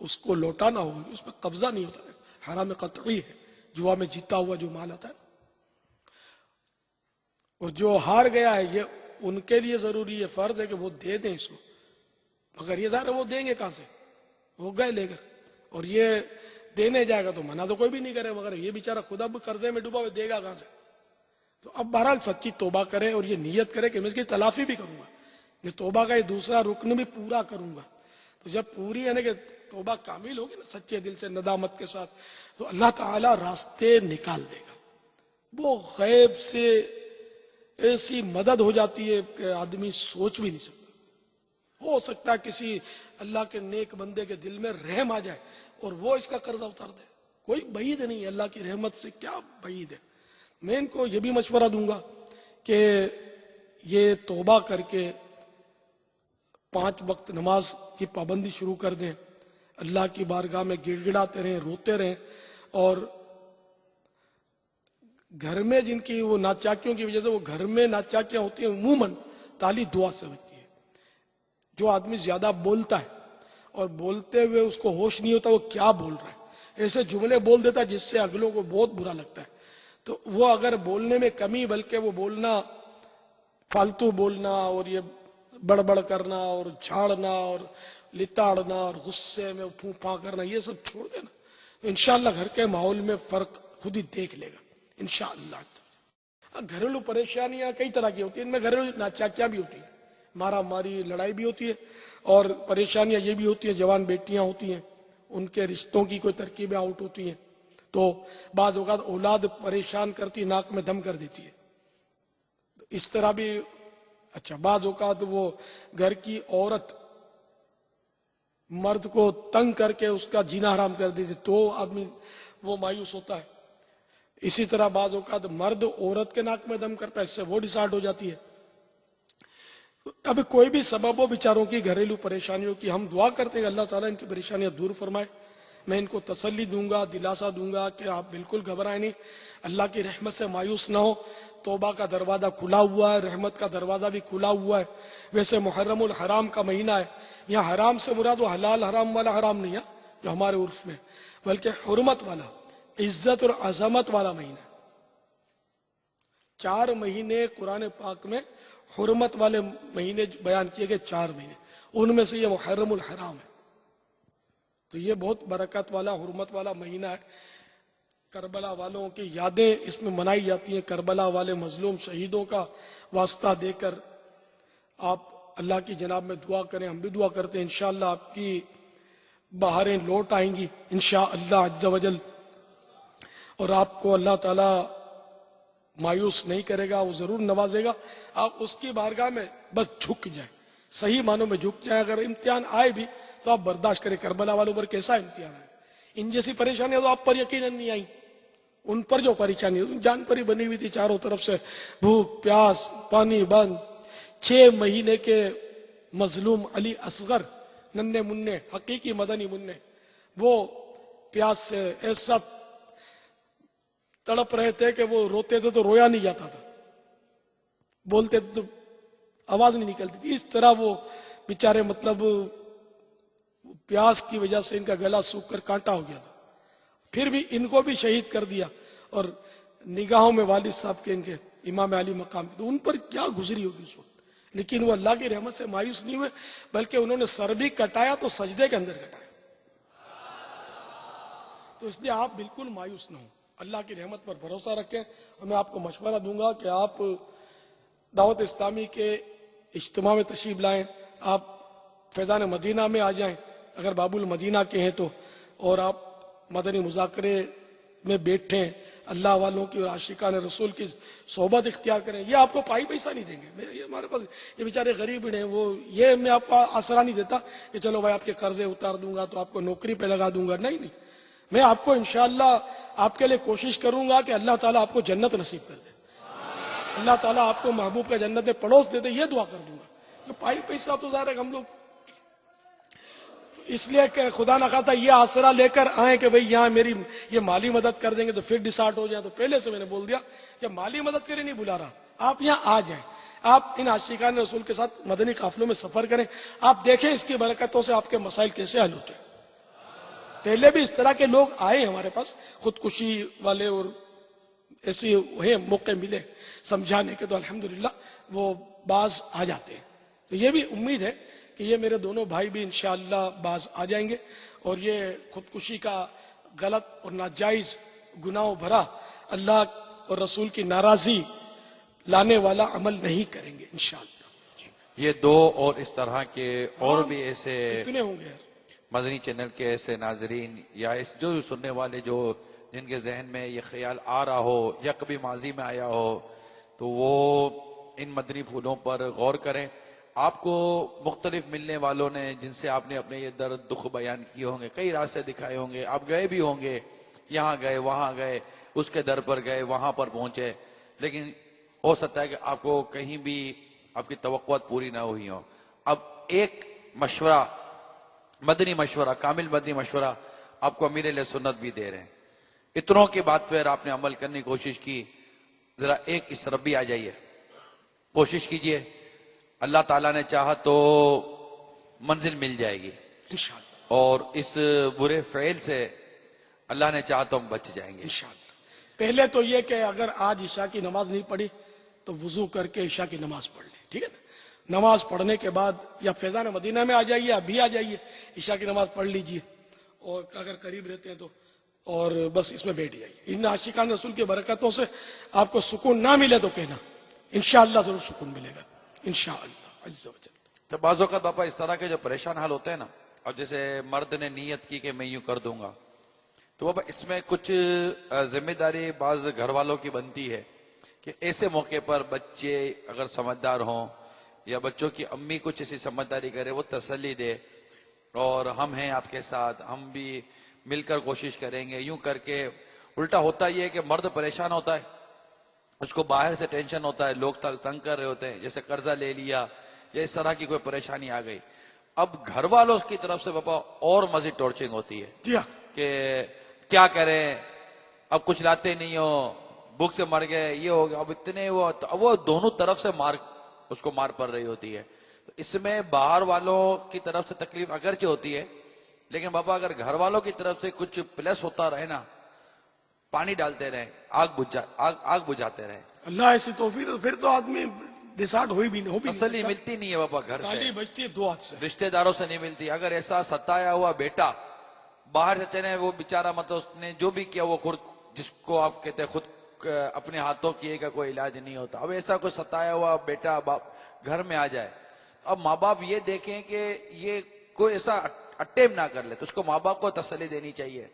اس کو لوٹانا ہوگا، اس پہ قبضہ نہیں ہوتا ہے. حرام قطعی ہے جوا میں جیتا ہوا جو مال آتا ہے. اور جو ہار گیا ہے یہ ان کے لیے ضروری ہے، فرض ہے کہ وہ دے دیں اس کو، مگر یہ ظاہر ہے وہ دیں گے کہاں سے؟ وہ گئے لے کر، اور یہ دینے جائے گا تو منع تو کوئی بھی نہیں کرے، مگر یہ بیچارہ خود اب قرضے میں ڈوبا ہوئے دے گا کہاں سے؟ تو اب بہرحال سچی توبہ کرے اور یہ نیت کرے کہ میں اس کی تلافی بھی کروں گا، یہ توبہ کا یہ دوسرا رکن بھی پورا کروں گا. تو جب پوری یعنی کہ توبہ کامل ہوگی نا، سچے دل سے ندامت کے ساتھ، تو اللہ تعالیٰ راستے نکال دے گا. وہ غیب سے ایسی مدد ہو جاتی ہے کہ آدمی سوچ بھی نہیں سکتا. ہو سکتا ہے کسی اللہ کے نیک بندے کے دل میں رحم آ جائے اور وہ اس کا قرضہ اتار دے. کوئی بعید نہیں، اللہ کی رحمت سے کیا بعید ہے. میں ان کو یہ بھی مشورہ دوں گا کہ یہ توبہ کر کے 5 وقت نماز کی پابندی شروع کر دیں، اللہ کی بارگاہ میں گڑ گڑاتے رہیں، روتے رہیں. اور گھر میں جن کی وہ ناچاکیوں کی وجہ سے وہ گھر میں ناچاکیاں ہوتی ہیں، عموماً تالی دعا سے ہوتی ہے. جو آدمی زیادہ بولتا ہے اور بولتے ہوئے اس کو ہوش نہیں ہوتا وہ کیا بول رہا ہے، ایسے جملے بول دیتا ہے جس سے اگلوں کو بہت برا لگتا ہے. تو وہ اگر بولنے میں کمی، بلکہ وہ بولنا فالتو بولنا اور یہ بڑبڑ کرنا اور جھاڑنا اور لتاڑنا اور غصے میں پھوں پھاں کرنا، یہ سب چھوڑ دینا، انشاءاللہ گھر کے ماحول میں فرق خود ہی دیکھ لے گا انشاءاللہ. گھریلو پریشانیاں کئی طرح کی ہوتی ہیں، ان میں گھریلو ناچاکیاں بھی ہوتی ہیں، مارا ماری لڑائی بھی ہوتی ہے، اور پریشانیاں یہ بھی ہوتی ہیں جوان بیٹیاں ہوتی ہیں، ان کے رشتوں کی کوئی ترکیبیں آؤٹ ہوتی ہیں، تو بعض اوقات اولاد پریشان کرتی، ناک میں دم کر دیتی ہے، اس طرح بھی اچھا بعض اوقات وہ گھر کی عورت مرد کو تنگ کر کے اس کا جینا حرام کر دیتی تو آدمی وہ مایوس ہوتا ہے. اسی طرح بعض اوقات مرد عورت کے ناک میں دم کرتا ہے، اس سے وہ ڈسارڈ ہو جاتی ہے. اب کوئی بھی سبب ہو بیچاروں کی گھریلو پریشانیوں کی، ہم دعا کرتے ہیں اللہ تعالیٰ ان کی پریشانیاں دور فرمائے. میں ان کو تسلی دوں گا، دلاسا دوں گا کہ آپ بالکل گھبرائیں نہیں، اللہ کی رحمت سے مایوس نہ ہو. توبہ کا دروازہ کھلا ہوا ہے، رحمت کا دروازہ بھی کھلا ہوا ہے. ویسے محرم الحرام کا مہینہ ہے، یہاں حرام سے مراد وہ حلال حرام والا حرام نہیں ہے جو ہمارے عرف میں، بلکہ حرمت والا، عزت اور عظمت والا مہینہ. 4 مہینے قرآن پاک میں حرمت والے مہینے بیان کیے گئے، 4 مہینے، ان میں سے یہ محرم الحرام ہے. تو یہ بہت برکت والا حرمت والا مہینہ ہے. کربلا والوں کی یادیں اس میں منائی جاتی ہیں. کربلا والے مظلوم شہیدوں کا واسطہ دے کر آپ اللہ کی جناب میں دعا کریں. ہم بھی دعا کرتے ہیں انشاءاللہ آپ کی بہاریں لوٹ آئیں گی انشاءاللہ عز و جل، اور آپ کو اللہ تعالی مایوس نہیں کرے گا، وہ ضرور نوازے گا. آپ اس کی بارگاہ میں بس جھک جائیں، صحیح معنوں میں جھک جائیں. اگر امتحان آئے بھی تو آپ برداشت کریں. کربلا والوں پر کیسا امتحان ہے، ان جیسی پریشانیاں تو آپ پر یقیناً نہیں آئیں. ان پر جو پریشانی جان پر ہی بنی ہوئی تھی، چاروں طرف سے بھوک پیاس پانی بند. 6 مہینے کے مظلوم علی اصغر ننھے منع حقیقی مدنی منع، وہ پیاس سے ایسا تڑپ رہے تھے کہ وہ روتے تھے تو رویا نہیں جاتا تھا، بولتے تھے تو آواز نہیں نکلتی تھی. اس طرح وہ بیچارے مطلب پیاس کی وجہ سے ان کا گلا سوکھ کر کانٹا ہو گیا تھا. پھر بھی ان کو بھی شہید کر دیا، اور نگاہوں میں والد صاحب کے ان کے امام علی مقام، تو ان پر کیا گزری ہوگی اس وقت. لیکن وہ اللہ کی رحمت سے مایوس نہیں ہوئے، بلکہ انہوں نے سر بھی کٹایا تو سجدے کے اندر کٹایا. تو اس لیے آپ بالکل مایوس نہ ہوں، اللہ کی رحمت پر بھروسہ رکھیں. اور میں آپ کو مشورہ دوں گا کہ آپ دعوت اسلامی کے اجتماع میں تشریف لائیں، آپ فیضان مدینہ میں آ جائیں اگر باب المدینہ کے ہیں تو، اور آپ مدنی مذاکرے میں بیٹھیں، اللہ والوں کی اور عاشقان رسول کی صحبت اختیار کریں. یہ آپ کو پائی پیسہ نہیں دیں گے، یہ ہمارے پاس یہ بیچارے غریب ہیں، وہ یہ میں آپ کو آسرا نہیں دیتا کہ چلو بھائی آپ کے قرضے اتار دوں گا تو آپ کو نوکری پہ لگا دوں گا. نہیں، میں آپ کو انشاءاللہ آپ کے لیے کوشش کروں گا کہ اللہ تعالیٰ آپ کو جنت نصیب کر دے، اللہ تعالیٰ آپ کو محبوب کا جنت میں پڑوس دے دے، یہ دعا کر دوں گا. پائی پیسہ تو ظاہر ہے ہم لوگ اس لیے کہ خدا نہ خواستہ یہ آسرا لے کر آئیں کہ بھئی یہاں میری یہ مالی مدد کر دیں گے تو پھر ڈسارٹ ہو جائیں. تو پہلے سے میں نے بول دیا کہ مالی مدد کے لیے نہیں بلا رہا، آپ یہاں آ جائیں، آپ ان عاشقان رسول کے ساتھ مدنی قافلوں میں سفر کریں، آپ دیکھیں اس کی برکتوں سے آپ کے مسائل کیسے حل ہوتے ہیں. پہلے بھی اس طرح کے لوگ آئے ہمارے پاس، خودکشی والے اور ایسے موقع ملے سمجھانے کے، تو الحمدللہ وہ باز آ جاتے ہیں. تو یہ بھی امید ہے کہ یہ میرے دونوں بھائی بھی انشاءاللہ باز آ جائیں گے، اور یہ خودکشی کا غلط اور ناجائز گناہوں بھرا اللہ اور رسول کی ناراضی لانے والا عمل نہیں کریں گے انشاءاللہ. یہ 2 اور اس طرح کے اور بھی ایسے اتنے ہوں گے مدنی چینل کے ایسے ناظرین یا جو سننے والے جو جن کے ذہن میں یہ خیال آ رہا ہو یا کبھی ماضی میں آیا ہو، تو وہ ان مدنی پھولوں پر غور کریں. آپ کو مختلف ملنے والوں نے جن سے آپ نے اپنے یہ درد دکھ بیان کیے ہوں گے، کئی راستے دکھائے ہوں گے، آپ گئے بھی ہوں گے، یہاں گئے وہاں گئے، اس کے در پر گئے وہاں پر پہنچے، لیکن ہو سکتا ہے کہ آپ کو کہیں بھی آپ کی توقعات پوری نہ ہوئی ہوں. اب ایک مشورہ، مدنی مشورہ، کامل مدنی مشورہ آپ کو امیر علیہ سنت بھی دے رہے ہیں. اتنوں کی بات پر آپ نے عمل کرنے کی کوشش کی، ذرا ایک اس طرف بھی آ جائیے، کوشش کیجئے، اللہ تعالیٰ نے چاہا تو منزل مل جائے گی انشاءاللہ، اور اس برے فعل سے اللہ نے چاہا تو ہم بچ جائیں گے انشاءاللہ. پہلے تو یہ کہ اگر آج عشاء کی نماز نہیں پڑھی تو وضو کر کے عشاء کی نماز پڑھ لیں، ٹھیک ہے نا. نماز پڑھنے کے بعد یا فیضان مدینہ میں آ جائیے، ابھی آ جائیے، عشاء کی نماز پڑھ لیجئے، اور اگر قریب رہتے ہیں تو، اور بس اس میں بیٹھ جائیے. ان عاشقان رسول کی برکتوں سے آپ کو سکون نہ ملے تو کہنا، انشاءاللہ ضرور سکون ملے گا انشاءاللہ عز و جل. تو بعض اوقات باپا اس طرح کے جو پریشان حال ہوتے ہیں نا، اور جیسے مرد نے نیت کی کہ میں یوں کر دوں گا، تو بابا اس میں کچھ ذمہ داری بعض گھر والوں کی بنتی ہے کہ ایسے موقع پر بچے اگر سمجھدار ہوں یا بچوں کی امی کچھ ایسی سمجھداری کرے، وہ تسلی دے اور ہم ہیں آپ کے ساتھ، ہم بھی مل کر کوشش کریں گے، یوں کر کے الٹا ہوتا یہ ہے کہ مرد پریشان ہوتا ہے، اس کو باہر سے ٹینشن ہوتا ہے، لوگ تنگ کر رہے ہوتے ہیں، جیسے قرضہ لے لیا یا اس طرح کی کوئی پریشانی آ گئی، اب گھر والوں کی طرف سے بابا اور مزید ٹارچرنگ ہوتی ہے جی ہاں، کہ کیا کریں، اب کچھ لاتے نہیں ہو، بھوک سے مر گئے، یہ ہو گیا، اب اتنے وہ دونوں طرف سے اس کو مار پڑ رہی ہوتی ہے. تو اس میں باہر والوں کی طرف سے تکلیف اگرچہ ہوتی ہے، لیکن بابا اگر گھر والوں کی طرف سے کچھ پلس ہوتا رہے نا، پانی ڈالتے رہے، آگ بجھاتے رہے، اللہ ایسی توفیق، پھر تو آدمی ڈسارڈ ہو بھی نہیں تسلی سکتا. ملتی نہیں ہے بابا گھر سے، تالی بجتی ہے دو ہاتھ سے. رشتہ داروں سے نہیں ملتی. اگر ایسا ستایا ہوا بیٹا باہر سے چلے، وہ بیچارہ مطلب اس نے جو بھی کیا وہ خود، جس کو آپ کہتے ہیں خود اپنے ہاتھوں کیے کا کوئی علاج نہیں ہوتا. اب ایسا کوئی ستایا ہوا بیٹا گھر میں آ جائے، اب ماں باپ یہ دیکھیں کہ یہ کوئی ایسا اٹیمپ نہ کر لے، تو اس کو ماں باپ کو تسلی دینی چاہیے،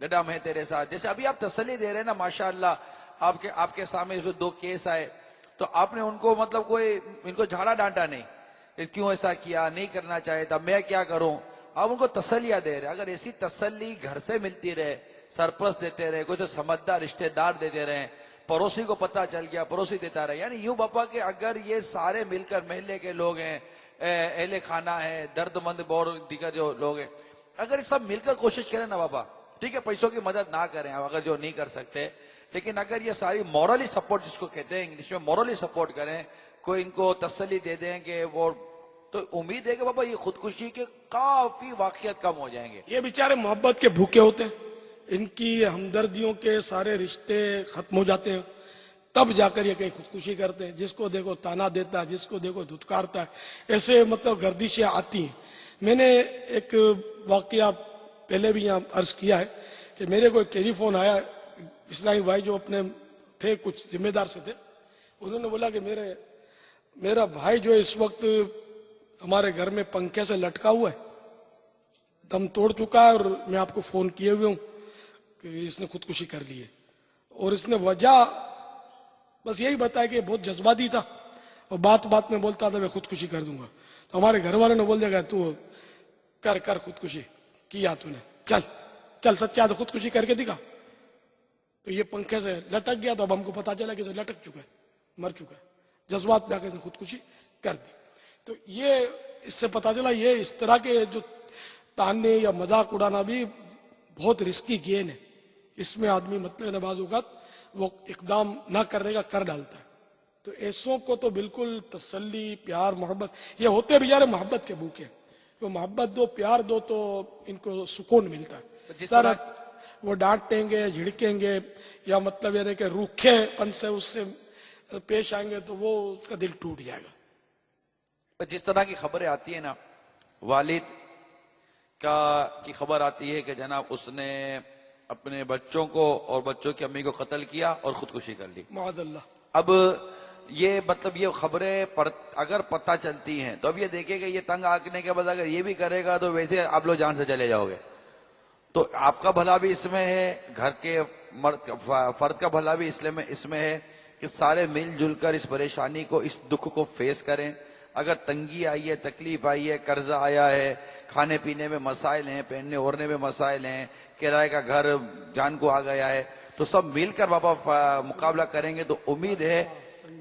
بیٹا میں تیرے ساتھ. جیسے ابھی آپ تسلی دے رہے ہیں نا، ماشاءاللہ آپ کے سامنے دو کیس آئے، تو آپ نے ان کو مطلب کوئی ان کو جھاڑا ڈانٹا نہیں کہ کیوں ایسا کیا، نہیں کرنا چاہے تھا، میں کیا کروں. آپ ان کو تسلیاں دے رہے. اگر ایسی تسلی گھر سے ملتی رہے، سرپرست دیتے رہے، کوئی تو سمجھدار رشتہ دار دیتے رہے، پڑوسی کو پتہ چل گیا پڑوسی دیتا رہے، یعنی یوں باپا کہ اگر یہ سارے مل کر محلے کے لوگ ہیں، اہل خانہ ہیں، درد مند اور دیگر جو لوگ ہیں، اگر یہ سب مل کر کوشش کریں نا بابا، ٹھیک ہے پیسوں کی مدد نہ کریں اگر جو نہیں کر سکتے، لیکن اگر یہ ساری مورلی سپورٹ، جس کو کہتے ہیں انگلش میں مورلی سپورٹ کریں، کوئی ان کو تسلی دے دیں کہ وہ، تو امید ہے کہ بابا یہ خودکشی کے کافی واقعات کم ہو جائیں گے. یہ بیچارے محبت کے بھوکے ہوتے ہیں، ان کی ہمدردیوں کے سارے رشتے ختم ہو جاتے ہیں، تب جا کر یہ کہیں خودکشی کرتے ہیں. جس کو دیکھو تانا دیتا ہے، جس کو دیکھو دھتکارتا ہے، ایسے مطلب گردشیں آتی ہیں. میں نے ایک واقعہ پہلے بھی یہاں عرض کیا ہے کہ میرے کو ایک ٹیلی فون آیا، اسلامی بھائی جو اپنے تھے کچھ ذمہ دار سے تھے، انہوں نے بولا کہ میرا بھائی جو اس وقت ہمارے گھر میں پنکھے سے لٹکا ہوا ہے، دم توڑ چکا ہے، اور میں آپ کو فون کیے ہوئے ہوں کہ اس نے خودکشی کر لی ہے. اور اس نے وجہ بس یہی بتایا کہ بہت جذباتی تھا اور بات بات میں بولتا تھا میں خودکشی کر دوں گا. تو ہمارے گھر والوں نے بول دیا کہ تو کر خودکشی کیا تو نے، چل سچا تو خودکشی کر کے دکھا. تو یہ پنکھے سے لٹک گیا، تو اب ہم کو پتا چلا کہ تو لٹک چکا ہے، مر چکا ہے، جذبات میں آ کے اس نے خودکشی کر دی. تو یہ اس سے پتا چلا یہ اس طرح کے جو تانے یا مذاق اڑانا بھی بہت رسکی گیم ہے. اس میں آدمی مطلب بعض اوقات وہ اقدام نہ کرنے کا کر ڈالتا ہے. تو ایسوں کو تو بالکل تسلی، پیار، محبت، یہ ہوتے بیچارے محبت کے بھوکے، تو محبت دو، پیار دو، تو ان کو سکون ملتا ہے. جس طرح وہ ڈانٹیں گے، جھڑکیں گے، یا مطلب یہ کہ روکھے پن سے اس سے پیش آئیں گے، تو وہ اس کا دل ٹوٹ جائے گا. جس طرح کی خبریں آتی ہیں نا، والد کی خبر آتی ہے کہ جناب اس نے اپنے بچوں کو اور بچوں کی امی کو قتل کیا اور خودکشی کر لی. معاذ اللہ. اب یہ مطلب یہ خبریں اگر پتہ چلتی ہیں تو اب یہ دیکھیں کہ یہ تنگ آنے کے بعد اگر یہ بھی کرے گا تو ویسے آپ لوگ جان سے چلے جاؤ گے. تو آپ کا بھلا بھی اس میں ہے، گھر کے فرد کا بھلا بھی اس میں ہے کہ سارے مل جل کر اس پریشانی کو، اس دکھ کو فیس کریں. اگر تنگی آئی ہے، تکلیف آئی ہے، قرضہ آیا ہے، کھانے پینے میں مسائل ہیں، پہننے اوڑھنے میں مسائل ہیں، کرائے کا گھر جان کو آ گیا ہے، تو سب مل کر بابا مقابلہ کریں گے تو امید ہے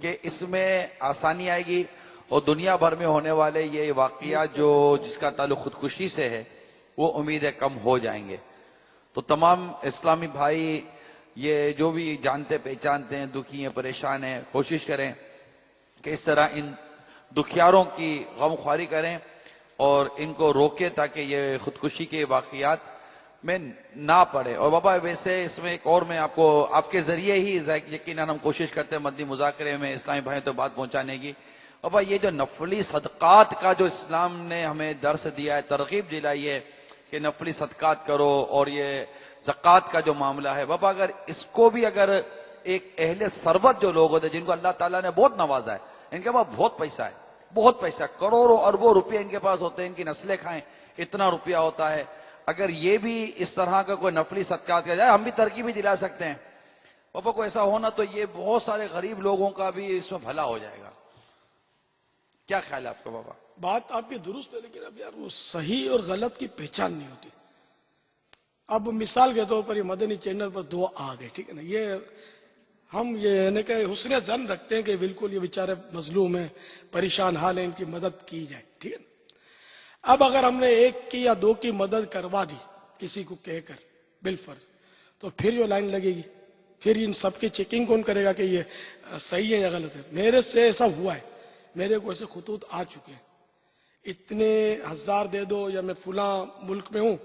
کہ اس میں آسانی آئے گی، اور دنیا بھر میں ہونے والے یہ واقعات جس کا تعلق خودکشی سے ہے وہ امید ہے کم ہو جائیں گے. تو تمام اسلامی بھائی یہ جو بھی جانتے پہچانتے ہیں، دکھی ہیں، پریشان ہیں، کوشش کریں کہ اس طرح ان دکھیاروں کی غم خواری کریں اور ان کو روکیں تاکہ یہ خودکشی کے واقعات میں نہ پڑے. اور بابا ویسے اس میں ایک اور میں آپ کے ذریعے ہی یقیناً ہم کوشش کرتے ہیں مدنی مذاکرے میں اسلامی بھائیوں تک بات پہنچانے کی. بابا یہ جو نفلی صدقات کا جو اسلام نے ہمیں درس دیا ہے، ترغیب دلائی ہے کہ نفلی صدقات کرو، اور یہ زکوٰۃ کا جو معاملہ ہے بابا، اگر اس کو بھی اگر ایک اہل ثروت جو لوگ ہوتے ہیں جن کو اللہ تعالیٰ نے بہت نوازا ہے، ان کے پاس بہت پیسہ ہے، بہت پیسہ، کروڑوں اربوں روپے ان کے پاس ہوتے ہیں، ان کی نسلیں کھائیں اتنا روپیہ ہوتا ہے، اگر یہ بھی اس طرح کا کوئی نفلی صدقات کیا جائے، ہم بھی ترغیب بھی دلا سکتے ہیں پاپا کو ایسا ہونا، تو یہ بہت سارے غریب لوگوں کا بھی اس میں بھلا ہو جائے گا. کیا خیال ہے آپ کا پاپا؟ بات آپ کی درست ہے، لیکن اب یار وہ صحیح اور غلط کی پہچان نہیں ہوتی. اب مثال کے طور پر یہ مدنی چینل پر 2 آ گئے، ٹھیک ہے نا، یہ ہم یہ یعنی کہ حسن ظن رکھتے ہیں کہ بالکل یہ بیچارے مظلوم ہیں، پریشان حال ہیں، ان کی مدد کی جائے، ٹھیک ہے نا. اب اگر ہم نے 1 کی یا 2 کی مدد کروا دی کسی کو کہہ کر بالفرض، تو پھر جو لائن لگے گی، پھر ان سب کی چیکنگ کون کرے گا کہ یہ صحیح ہے یا غلط ہے؟ میرے سے ایسا ہوا ہے، میرے کو ایسے خطوط آ چکے ہیں، اتنے 1000 دے دو، یا میں فلاں ملک میں ہوں،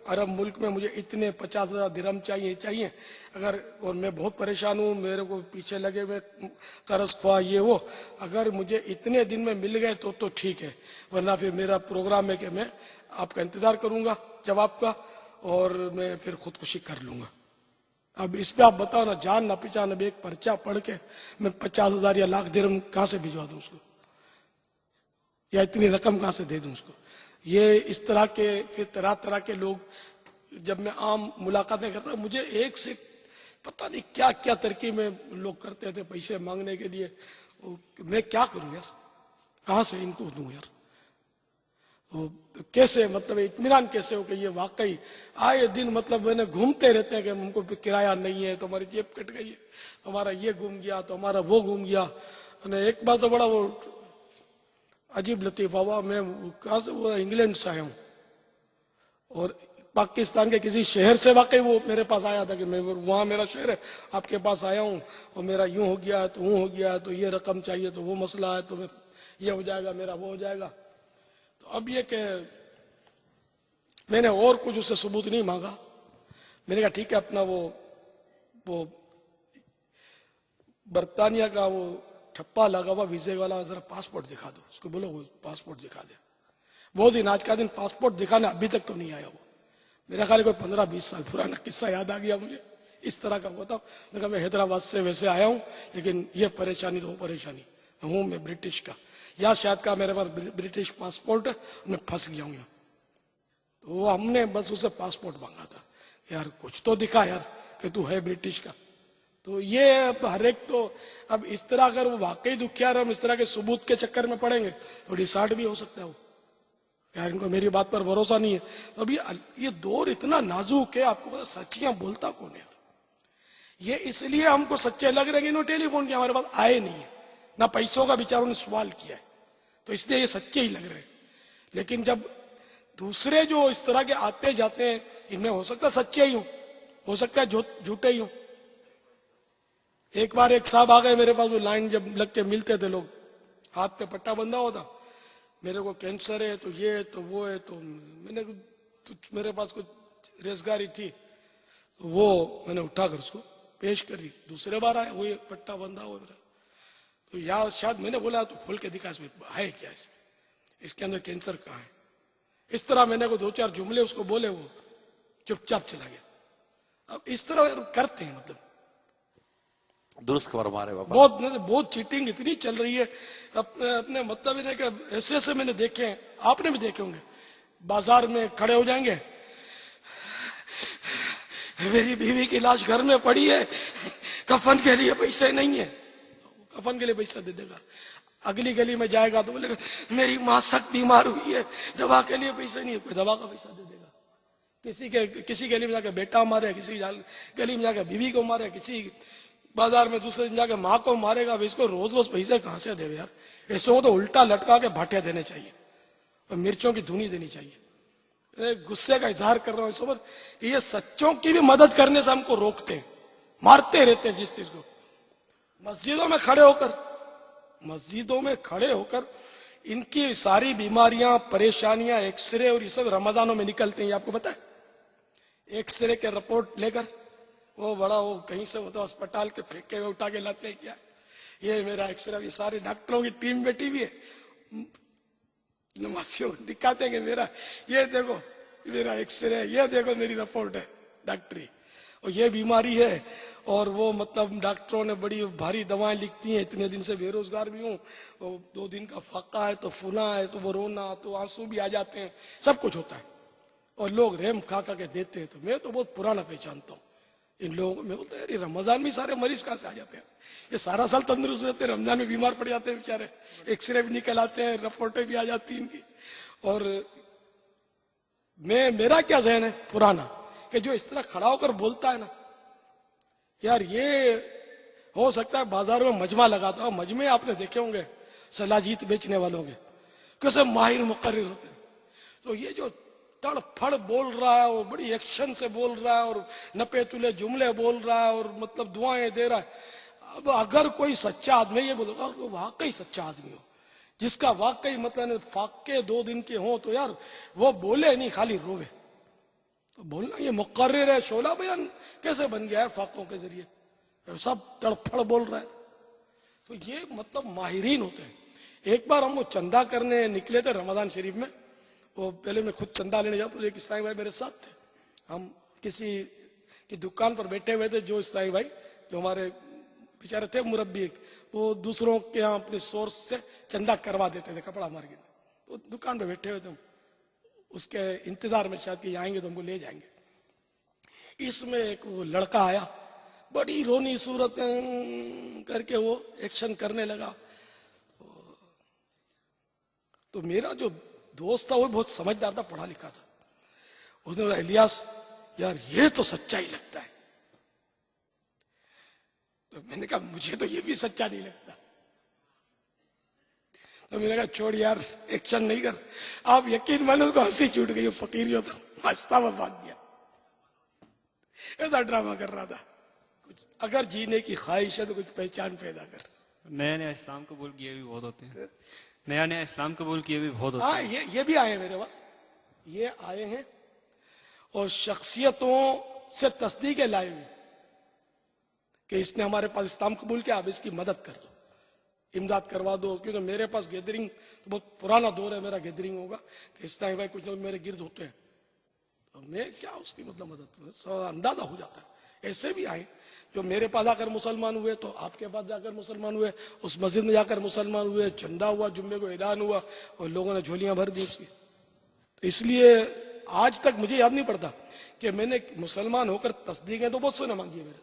عرب ملک میں، مجھے اتنے 50,000 درہم چاہیے، اگر اور میں بہت پریشان ہوں، میرے کو پیچھے لگے ہوئے قرض خواہ یہ وہ، اگر مجھے اتنے دن میں مل گئے تو ٹھیک ہے، ورنہ پھر میرا پروگرام ہے کہ میں آپ کا انتظار کروں گا جواب کا، اور میں پھر خودکشی کر لوں گا. اب اس پہ آپ بتاؤ نا، جان نہ پہچان، اب ایک پرچہ پڑھ کے میں 50,000 یا لاکھ درہم کہاں سے بھجوا دوں اس کو، یا اتنی رقم کہاں سے دے دوں اس کو؟ یہ اس طرح کے پھر طرح کے لوگ، جب میں عام ملاقاتیں کرتا ہوں، مجھے ایک سے پتہ نہیں کیا کیا ترکیب میں لوگ کرتے تھے پیسے مانگنے کے لیے. میں کیا کروں یار، کہاں سے ان کو دوں یار؟ کیسے مطلب اطمینان کیسے ہو کہ یہ واقعی آئے دن مطلب میں نے گھومتے رہتے ہیں کہ ہم کو کرایہ نہیں ہے، تو ہماری جیب کٹ گئی ہے، ہمارا یہ گم گیا، تو ہمارا وہ گم گیا. ایک بار تو بڑا وہ عجیب لطیفہ ہوا، میں کہاں سے، وہ انگلینڈ سے آیا ہوں، اور پاکستان کے کسی شہر سے واقعی وہ میرے پاس آیا تھا کہ میں وہاں میرا شہر ہے، آپ کے پاس آیا ہوں، اور میرا یوں ہو گیا تو وہ ہو گیا، تو یہ رقم چاہیے، تو وہ مسئلہ ہے، تو یہ ہو جائے گا، میرا وہ ہو جائے گا. تو اب یہ کہ میں نے اور کچھ اس سے ثبوت نہیں مانگا، میں نے کہا ٹھیک ہے، اپنا وہ برطانیہ کا وہ ٹھپا لگا ہوا ویزے والا ذرا پاسپورٹ دکھا دو، اس کو بولو وہ پاسپورٹ دکھا دے. وہ دن آج کا دن پاسپورٹ دکھانا ابھی تک تو نہیں آیا. وہ میرا خیال ہے کوئی 15-20 سال پرانا قصہ یاد آ گیا مجھے، اس طرح کا ہوتا. میں کہا میں حیدرآباد سے ویسے آیا ہوں، لیکن یہ پریشانی تو وہ پریشانی ہوں، میں برٹش کا، یا شاید کا میرے پاس برٹش پاسپورٹ ہے، میں پھنس گیا ہوں یہاں. تو وہ ہم نے بس اسے پاسپورٹ مانگا تھا، یار کچھ تو دکھا یار کہ تو ہے برٹش کا. تو یہ ہر ایک تو اب اس طرح اگر وہ واقعی دکھیار ہم اس طرح کے ثبوت کے چکر میں پڑیں گے تو ڈسارٹ بھی ہو سکتا ہے وہ، یار ان کو میری بات پر بھروسہ نہیں ہے. تو اب یہ دور اتنا نازک ہے، آپ کو پتا سچیاں بولتا کون ہے. یہ اس لیے ہم کو سچے لگ رہے ہیں کہ انہوں ٹیلی فون کیا، ہمارے پاس آئے نہیں ہے، نہ پیسوں کا بیچاروں نے سوال کیا ہے، تو اس لیے یہ سچے ہی لگ رہے ہیں. لیکن جب دوسرے جو اس طرح کے آتے جاتے ہیں، ان میں ہو سکتا ہے سچے ہی ہوں، ہو سکتا ہے جھوٹے ہی ہوں. ایک بار ایک صاحب آ گئے میرے پاس، وہ لائن جب لگ کے ملتے تھے لوگ، ہاتھ پہ پٹا بندھا ہوتا، میرے کو کینسر ہے، تو یہ تو وہ ہے، تو میں نے میرے پاس کچھ ریزگاری تھی، تو وہ میں نے اٹھا کر اس کو پیش کر دی. دوسرے بار آیا، وہ یہ پٹا بندھا ہوا میرا، تو یا شاید میں نے بولا تو کھول کے دکھا اس میں ہے کیا، اس کے اندر کینسر کہاں ہے. اس طرح میں نے کو 2-4 جملے اس کو بولے، وہ چپ چاپ چلا گیا. اب اس طرح کرتے ہیں، مطلب درست فرما رہے بابا. بہت چیٹنگ اتنی چل رہی ہے اپنے مطلب ہے کہ ایسے میں نے دیکھے ہیں، آپ نے بھی دیکھے ہوں گے. بازار میں کھڑے ہو جائیں گے، میری بیوی کی لاش گھر میں پڑی ہے، کفن کے لیے پیسے نہیں ہے، کفن کے لیے پیسہ دے دے گا. اگلی گلی میں جائے گا تو بولے گا میری ماں سخت بیمار ہوئی ہے، دوا کے لیے پیسے نہیں ہے، کوئی دوا کا پیسہ دے دے گا. کسی گلی میں جا کے بیٹا مارے، کسی گلی میں جا کے بیوی کو مارے، کسی بازار میں دوسرے دن جا کے ماں کو مارے گا. اس کو روز روز پیسے کہاں سے دے یار؟ ایسے ہو تو الٹا لٹکا کے بھاٹے دینے چاہیے اور مرچوں کی دھنی دینی چاہیے. غصے کا اظہار کر رہا ہوں اس پر کہ یہ سچوں کی بھی مدد کرنے سے ہم کو روکتے ہیں، مارتے رہتے ہیں جس چیز کو. مسجدوں میں کھڑے ہو کر ان کی ساری بیماریاں، پریشانیاں، ایکس رے اور یہ سب رمضانوں میں نکلتے ہیں. یہ آپ کو پتا ہے؟ ایکس رے کے رپورٹ لے کر وہ بڑا وہ کہیں سے ہوتا اسپتال کے پھینکے ہوئے اٹھا کے لاتے ہیں، کیا یہ میرا ایکس رے. یہ سارے ڈاکٹروں کی ٹیم بیٹھی ہوئی ہے، نمازیوں کو دکھاتے ہیں کہ میرا یہ دیکھو میرا ایکس رے، یہ دیکھو میری رپورٹ ہے ڈاکٹری، اور یہ بیماری ہے. اور وہ مطلب ڈاکٹروں نے بڑی بھاری دوائیں لکھتی ہیں. اتنے دن سے بے روزگار بھی ہوں، 2 دن کا فاقہ ہے، تو فنا ہے، تو وہ رونا، تو آنسو بھی آ جاتے ہیں، سب کچھ ہوتا ہے. اور لوگ رحم کھا کے دیتے ہیں. تو میں تو بہت پرانا پہچانتا ہوں ان لوگوں کو. میں بولتا ہے رمضان میں سارے مریض کہاں سے آ جاتے ہیں؟ یہ سارا سال تندرست رہتے ہیں, رمضان میں بیمار پڑ جاتے ہیں بیچارے, ایکس رے بھی نکل آتے ہیں, رپورٹیں بھی آ جاتی ہیں ان کی. اور میرا کیا ذہن ہے پرانا کہ جو اس طرح کھڑا ہو کر بولتا ہے نا یار, یہ ہو سکتا ہے بازاروں میں مجمع لگاتا ہو. مجمع آپ نے دیکھے ہوں گے سلاجیت بیچنے والوں کے, کیسے ماہر مقرر ہوتے ہیں. تو یہ جو تڑ پھڑ بول رہا ہے اور بڑی ایکشن سے بول رہا ہے اور نپے تلے جملے بول رہا ہے اور مطلب دعائیں دے رہا ہے. اب اگر کوئی سچا آدمی یہ بولے گا اور وہ واقعی سچا آدمی ہو, جس کا واقعی مطلب فاقے 2 دن کے ہوں, تو یار وہ بولے نہیں خالی روے. تو بولنا یہ مقرر ہے, شعلہ بیان کیسے بن گیا ہے فاقوں کے ذریعے, سب تڑپڑ بول رہا ہے. تو یہ مطلب ماہرین ہوتے ہیں. ایک بار ہم وہ چندہ کرنے نکلے تھے رمضان شریف میں. وہ پہلے میں خود چندہ لینے جاتا, ایک اسلامی بھائی میرے ساتھ تھے. ہم کسی کی دکان پر بیٹھے ہوئے تھے, جو اسلامی بھائی جو ہمارے بیچارے تھے مربی, وہ دوسروں کے یہاں اپنے سورس سے چندہ کروا دیتے تھے کپڑا مارکیٹ میں. تو دکان پہ بیٹھے ہوئے تھے, اس کے انتظار میں شاید کہ آئیں گے تو ہم کو لے جائیں گے. اس میں ایک وہ لڑکا آیا, بڑی رونی صورت کر کے وہ ایکشن کرنے لگا. تو میرا جو دوست تھا وہ بہت سمجھدار تھا, پڑھا لکھا تھا. اس نے بولا الیاس یار یہ تو سچا ہی لگتا ہے. تو میں نے کہا مجھے تو یہ بھی سچا نہیں لگتا. تو میں نے کہا چھوڑ یار ایکشن نہیں کر. آپ یقین مانو اس کو ہنسی چھوٹ گئی, فقیر جو تھا ہنستا ہوا بھاگ گیا. ایسا ڈرامہ کر رہا تھا. اگر جینے کی خواہش ہے تو کچھ پہچان پیدا کر. نیا نیا اسلام قبول کیے بھی بہت ہوتے ہیں, نیا نیا اسلام قبول کیے بھی بہت ہوتے ہیں. ہاں یہ بھی آئے ہیں میرے پاس, یہ آئے ہیں اور شخصیتوں سے تصدیقیں لائے ہوئے کہ اس نے ہمارے پاس اسلام قبول کیا, اب اس کی مدد کر دو, امداد کروا دو. کیونکہ میرے پاس گیدرنگ بہت پرانا دور ہے میرا گیدرنگ ہوگا کہ اس طرح بھائی کچھ میرے گرد ہوتے ہیں, تو میں کیا اس کی مطلب مدد اندازہ ہو جاتا ہے. ایسے بھی آئے جو میرے پاس آ کر مسلمان ہوئے, تو آپ کے پاس جا کر مسلمان ہوئے, اس مسجد میں جا کر مسلمان ہوئے, چندہ ہوا, جمعے کو اعلان ہوا اور لوگوں نے جھولیاں بھر دی اس کی. تو اس لیے آج تک مجھے یاد نہیں پڑتا کہ میں نے مسلمان ہو کر تصدیقیں تو بہت سونے مانگی ہے میرے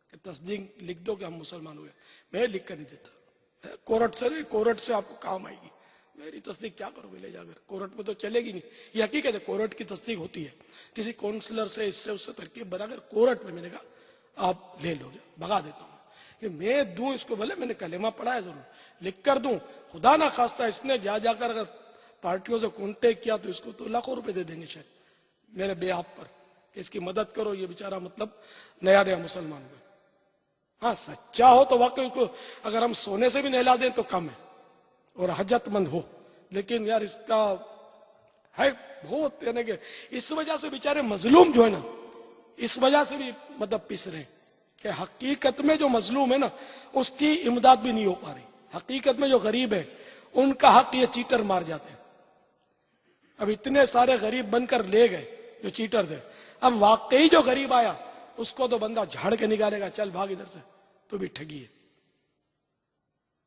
کہ تصدیق لکھ دو کہ ہم مسلمان ہوئے. میں لکھ کر نہیں دیتا, کورٹ سے نہیں, کورٹ سے آپ کو کام آئے گی. میری تصدیق کیا کرو گے لے جا کر, کورٹ میں تو چلے گی نہیں. یہ حقیقت ہے, کورٹ کی تصدیق ہوتی ہے کسی کونسلر سے, اس سے ترکیب بنا کر کورٹ میں. میں نے کہا آپ لے لو, بھگا دیتا ہوں کہ میں دوں اس کو, بھلے میں نے کلمہ پڑھا ہے ضرور, لکھ کر دوں. خدا نہ خواستہ اس نے جا کر اگر پارٹیوں سے کانٹیکٹ کیا تو اس کو تو لاکھوں روپے دے دیں گے شاید میرے بے آپ پر کہ اس کی مدد کرو, یہ بیچارہ مطلب نیا نیا مسلمان ہوا. ہاں سچا ہو تو واقعی اس کو اگر ہم سونے سے بھی نہلا دیں تو کم ہے, اور حاجت مند ہو. لیکن یار اس کا ہے بہت, یعنی کہ اس وجہ سے بیچارے مظلوم جو ہے نا, اس وجہ سے بھی مطلب پس رہے کہ حقیقت میں جو مظلوم ہے نا اس کی امداد بھی نہیں ہو پا رہی. حقیقت میں جو غریب ہے ان کا حق یہ چیٹر مار جاتے ہیں. اب اتنے سارے غریب بن کر لے گئے جو چیٹر تھے, اب واقعی جو غریب آیا اس کو تو بندہ جھاڑ کے نکالے گا, چل بھاگ ادھر سے, تو بھی ٹھگی ہے.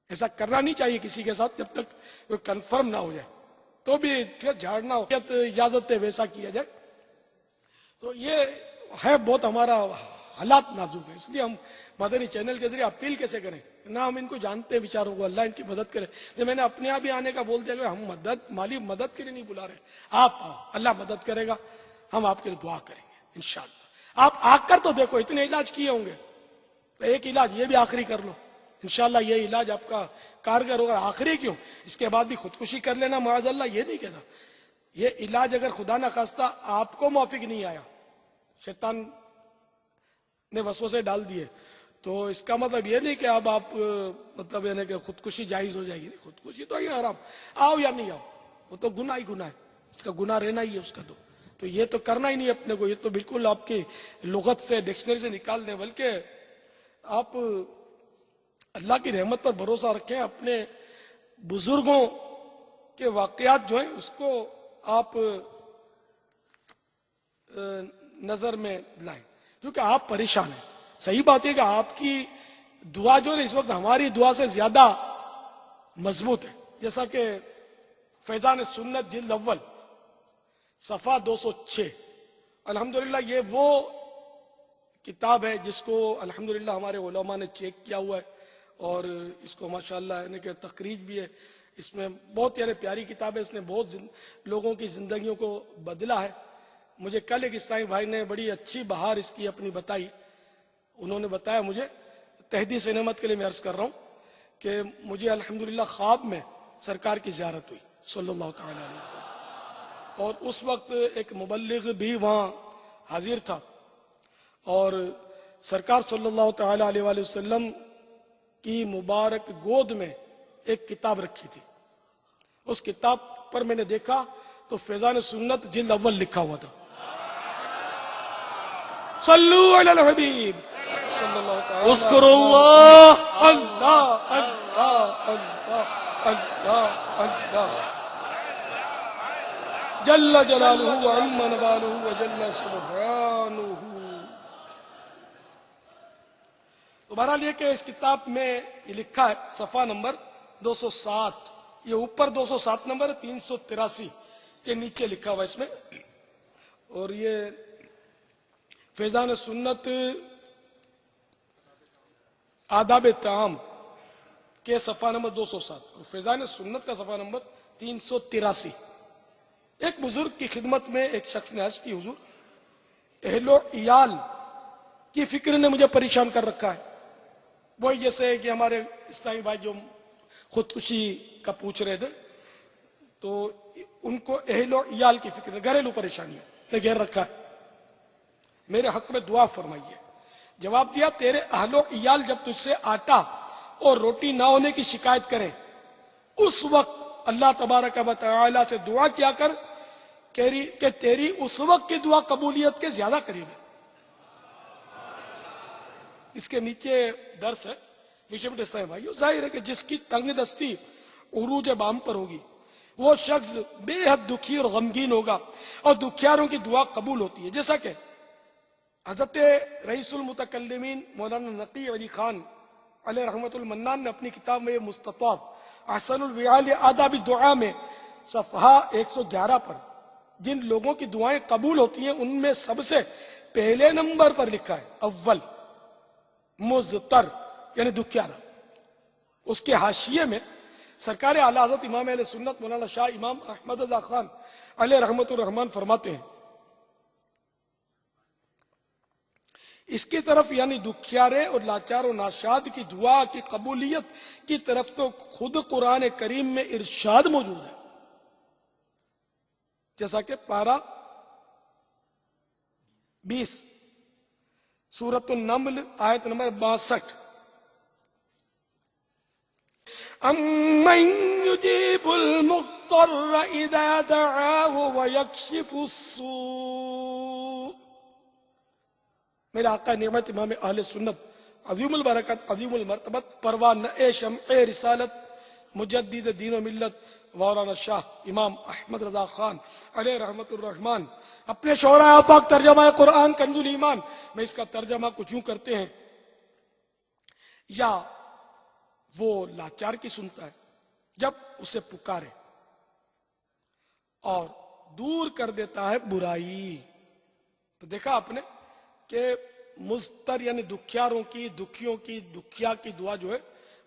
ایسا کرنا نہیں چاہیے کسی کے ساتھ جب تک کوئی کنفرم نہ ہو جائے, تو بھی جھاڑنا ہو اجازت ہے ویسا کیا جائے. تو یہ ہے بہت ہمارا حالات نازک ہے. اس لیے ہم مدنی چینل کے ذریعے اپیل کیسے کریں, نہ ہم ان کو جانتے ہیں بیچاروں کو, اللہ ان کی مدد کرے. میں نے اپنے آپ ہی آنے کا بول دیا کہ ہم مالی مدد کے لیے نہیں بلا رہے, آپ آؤ, اللہ مدد کرے گا, ہم آپ کے لیے دعا کریں گے انشاءاللہ. آپ آ کر تو دیکھو, اتنے علاج کیے ہوں گے, ایک علاج یہ بھی آخری کر لو, انشاءاللہ یہ علاج آپ کا کارگر ہوگا. آخری کیوں, اس کے بعد بھی خودکشی کر لینا معاذ اللہ, یہ نہیں کہتا. یہ علاج اگر خدا نہ خواستہ آپ کو موافق نہیں آیا, شیطان نے وسوسے ڈال دیے, تو اس کا مطلب یہ نہیں کہ اب آپ مطلب یعنی کہ خودکشی جائز ہو جائے گی. خودکشی تو یہ حرام, آؤ یا نہیں آؤ وہ تو گناہ ہی گناہ ہے, اس کا گناہ رہنا ہی ہے اس کا. تو یہ تو کرنا ہی نہیں اپنے کو, یہ تو بالکل آپ کی لغت سے ڈکشنری سے نکال دیں. بلکہ آپ اللہ کی رحمت پر بھروسہ رکھیں, اپنے بزرگوں کے واقعات جو ہیں اس کو آپ نظر میں لائیں, کیونکہ آپ پریشان ہیں. صحیح بات ہے کہ آپ کی دعا جو ہے اس وقت ہماری دعا سے زیادہ مضبوط ہے. جیسا کہ فیضان سنت جلد اول صفحہ 206. الحمدللہ یہ وہ کتاب ہے جس کو الحمدللہ ہمارے علماء نے چیک کیا ہوا ہے اور اس کو ماشاءاللہ یعنی کہ تخریج بھی ہے. اس میں بہت یعنی پیاری کتاب ہے. اس نے بہت لوگوں کی زندگیوں کو بدلا ہے. مجھے کل ایک اسلامی بھائی نے بڑی اچھی بہار اس کی اپنی بتائی. انہوں نے بتایا مجھے, تحدیث نعمت کے لیے میں عرض کر رہا ہوں کہ مجھے الحمدللہ خواب میں سرکار کی زیارت ہوئی صلی اللہ تعالی علیہ وسلم, اور اس وقت ایک مبلغ بھی وہاں حاضر تھا اور سرکار صلی اللہ تعالی علیہ وآلہ وسلم کی مبارک گود میں ایک کتاب رکھی تھی. اس کتاب پر میں نے دیکھا تو فیضان سنت جلد اول لکھا ہوا تھا. صلو علی الحبیب صلی اللہ تعالی اذکر اللہ اللہ اللہ اللہ اللہ اللہ جل جلالہ وعم نوالہ وجل سبحانہ. تو بہرحال یہ کہ اس کتاب میں یہ لکھا ہے صفحہ نمبر 207, یہ اوپر 207 نمبر 383 کے نیچے لکھا ہوا اس میں, اور یہ فیضان سنت آداب طعام کے صفحہ نمبر 207 اور فیضان سنت کا صفحہ نمبر 383. ایک بزرگ کی خدمت میں ایک شخص نے عرض کی, حضور اہل و عیال کی فکر نے مجھے پریشان کر رکھا ہے. وہی جیسے کہ ہمارے اسلامی بھائی جو خودکشی کا پوچھ رہے تھے, تو ان کو اہل و عیال کی فکر, گھریلو پریشانیوں نے گھیر رکھا ہے, میرے حق میں دعا فرمائیے. جواب دیا, تیرے اہل و عیال جب تجھ سے آٹا اور روٹی نہ ہونے کی شکایت کریں اس وقت اللہ تبارک و تعالی سے دعا کیا کر کہ تیری اس وقت کی دعا قبولیت کے زیادہ قریب ہے. اس کے نیچے درس ہے. میٹھے میٹھے صاحب بھائیو, ظاہر ہے کہ جس کی تنگ دستی عروج بام پر ہوگی وہ شخص بے حد دکھی اور غمگین ہوگا, اور دکھیاروں کی دعا قبول ہوتی ہے. جیسا کہ حضرت رئیس المتکلمین مولانا نقی علی خان علیہ رحمت المنان نے اپنی کتاب میں مستطاب احسن الوعال آداب دعا میں صفحہ 111 پر جن لوگوں کی دعائیں قبول ہوتی ہیں ان میں سب سے پہلے نمبر پر لکھا ہے اول مضطر یعنی دکھیارا. اس کے حاشیے میں سرکار اعلی حضرت امام اہل سنت مولانا شاہ امام احمد رضا خان علیہ رحمت الرحمان فرماتے ہیں, اس کی طرف یعنی دکھیارے اور لاچار و ناشاد کی دعا کی قبولیت کی طرف تو خود قرآن کریم میں ارشاد موجود ہے, جیسا کہ پارہ 20 سورۃ النمل آیت نمبر 62, امن یجیب المضطر اذا دعاہ ویکشف السوء. میرے آقا نعمت امام اہل سنت عظیم البرکت عظیم المرتبت پروان شمع رسالت مجدد دین و ملت مولانا شاہ امام احمد رضا خان علیہ رحمت الرحمان اپنے شعراء آفاق ترجمہ قرآن کنز الایمان میں اس کا ترجمہ کچھ یوں کرتے ہیں, یا وہ لاچار کی سنتا ہے جب اسے پکارے اور دور کر دیتا ہے برائی. تو دیکھا آپ نے کہ مضطر یعنی دکھیاروں کی, دکھیوں کی, دکھیا کی دعا جو ہے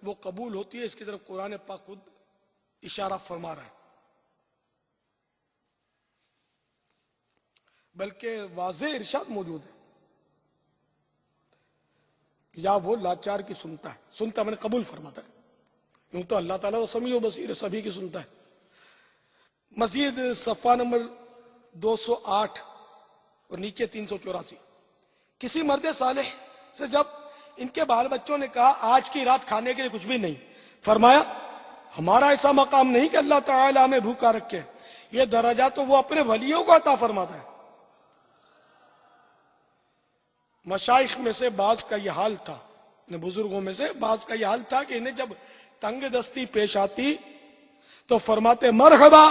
وہ قبول ہوتی ہے. اس کی طرف قرآن پاک خود اشارہ فرما رہا ہے, بلکہ واضح ارشاد موجود ہے, یا وہ لاچار کی سنتا ہے, سنتا میں نے قبول فرماتا ہے. یوں تو اللہ تعالیٰ سمیع و بصیر سبھی کی سنتا ہے. مزید صفحہ نمبر 208 اور نیچے 384, کسی مرد صالح سے جب ان کے بال بچوں نے کہا آج کی رات کھانے کے لیے کچھ بھی نہیں, فرمایا ہمارا ایسا مقام نہیں کہ اللہ تعالیٰ ہمیں بھوکا رکھے, یہ درجہ تو وہ اپنے ولیوں کو عطا فرماتا ہے. مشائخ میں سے بعض کا یہ حال تھا, بزرگوں میں سے بعض کا یہ حال تھا کہ انہیں جب تنگ دستی پیش آتی تو فرماتے مرحبا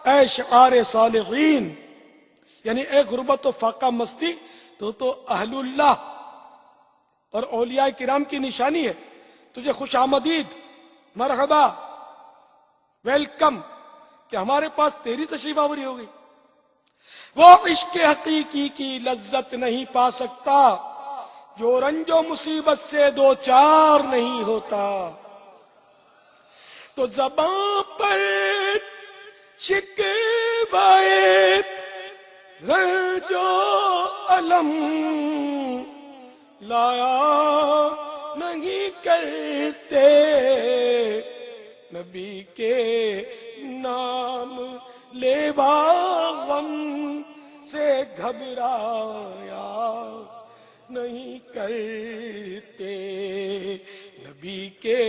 اے شعار صالحین, یعنی اے غربت و فاقہ مستی تو اہل اللہ اور اولیاء کرام کی نشانی ہے, تجھے خوش آمدید, مرحبا, ویلکم کہ ہمارے پاس تیری تشریف آوری ہوگی. وہ عشق حقیقی کی لذت نہیں پا سکتا جو رنج و مصیبت سے دو چار نہیں ہوتا. تو زباں پر شکوائے رنج و الم لایا نہیں کرتے نبی کے نام لیوا غم سے گھبرایا نہیں کرتے نبی کے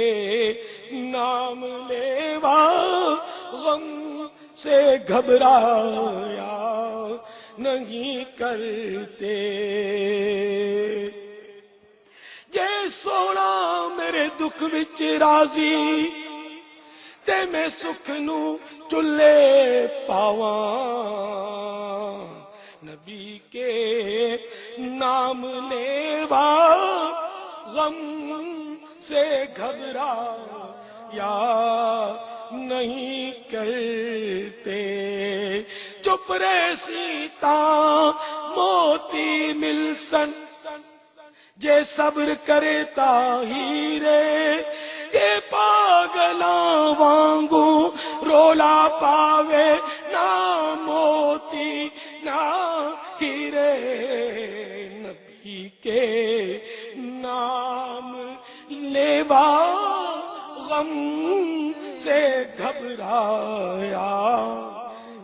نام لیوا غم سے گھبرایا نہیں کرتے. جے سونا میرے دکھ وچ راضی تے میں سکھ نو چلے پاواں نبی کے نام لیوا غم سے گھبرا یا نہیں کرتے. چپ رے سیتا موتی ملسن جے صبر کرے تاہیرے کہ پاگلاں وانگوں رولا پاوے نہ موتی نہ ہیرے نبی کے نام لیوا غم سے گھبرایا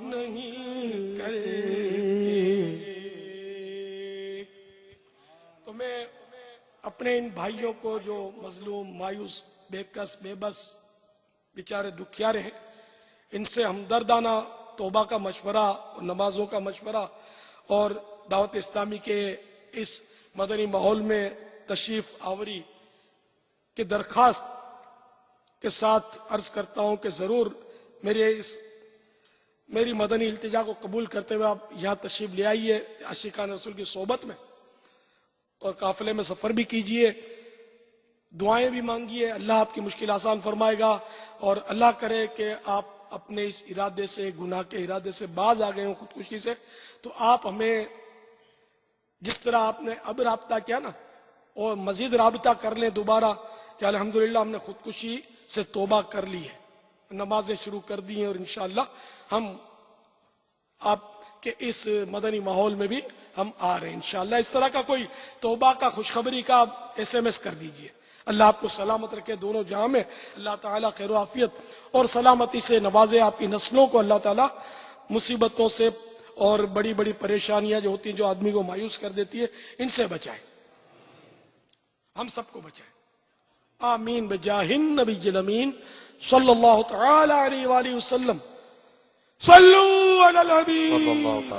نہیں کرتے. تو میں اپنے ان بھائیوں کو جو مظلوم مایوس بے کس بے بس بیچارے دکھیارے ہیں ان سے ہمدردانہ توبہ کا مشورہ اور نمازوں کا مشورہ اور دعوت اسلامی کے اس مدنی ماحول میں تشریف آوری کی درخواست کے ساتھ عرض کرتا ہوں کہ ضرور میری مدنی التجا کو قبول کرتے ہوئے آپ یہاں تشریف لے آئیے عاشقان رسول کی صحبت میں اور قافلے میں سفر بھی کیجئے, دعائیں بھی مانگیے, اللہ آپ کی مشکل آسان فرمائے گا اور اللہ کرے کہ آپ اپنے اس ارادے سے گناہ کے ارادے سے باز آ گئے ہوں خودکشی سے, تو آپ ہمیں جس طرح آپ نے اب رابطہ کیا نا اور مزید رابطہ کر لیں دوبارہ کہ الحمدللہ ہم نے خودکشی سے توبہ کر لی ہے, نمازیں شروع کر دی ہیں اور انشاءاللہ ہم آپ کے اس مدنی ماحول میں بھی ہم آ رہے ہیں انشاءاللہ. اس طرح کا کوئی توبہ کا خوشخبری کا SMS کر دیجئے. اللہ آپ کو سلامت رکھے دونوں جہاں میں, اللہ تعالیٰ خیر و عافیت اور سلامتی سے نوازے, آپ کی نسلوں کو اللہ تعالیٰ مصیبتوں سے اور بڑی بڑی پریشانیاں جو ہوتی ہیں جو آدمی کو مایوس کر دیتی ہے ان سے بچائے, ہم سب کو بچائے. آمین بجاہ النبی الامین صلی اللہ تعالی علیہ وآلہ وسلم. صلو علی الحبیب.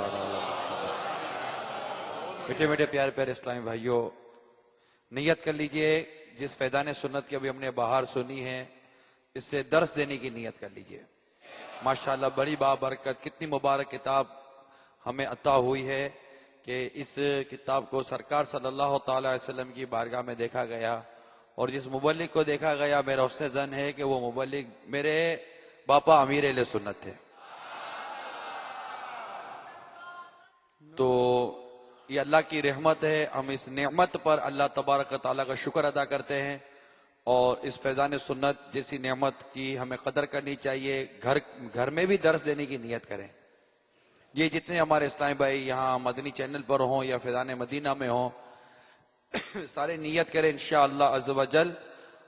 میٹھے میٹھے پیارے پیارے اسلامی بھائیوں, نیت کر لیجئے جس فیضان سنت کی ابھی ہم نے بہار سنی ہے اس سے درس دینے کی نیت کر لیجئے. ماشاءاللہ بڑی بابرکت کتنی مبارک کتاب ہمیں عطا ہوئی ہے کہ اس کتاب کو سرکار صلی اللہ تعالی علیہ وسلم کی بارگاہ میں دیکھا گیا اور جس مبلغ کو دیکھا گیا میرا حسن ظن ہے کہ وہ مبلغ میرے باپا امیر اہل سنت تھے. تو یہ اللہ کی رحمت ہے, ہم اس نعمت پر اللہ تبارک و تعالیٰ کا شکر ادا کرتے ہیں اور اس فیضان سنت جیسی نعمت کی ہمیں قدر کرنی چاہیے. گھر میں بھی درس دینے کی نیت کریں. یہ جتنے ہمارے اسلامی بھائی یہاں مدنی چینل پر ہوں یا فیضان مدینہ میں ہوں سارے نیت کریں انشاءاللہ عز و جل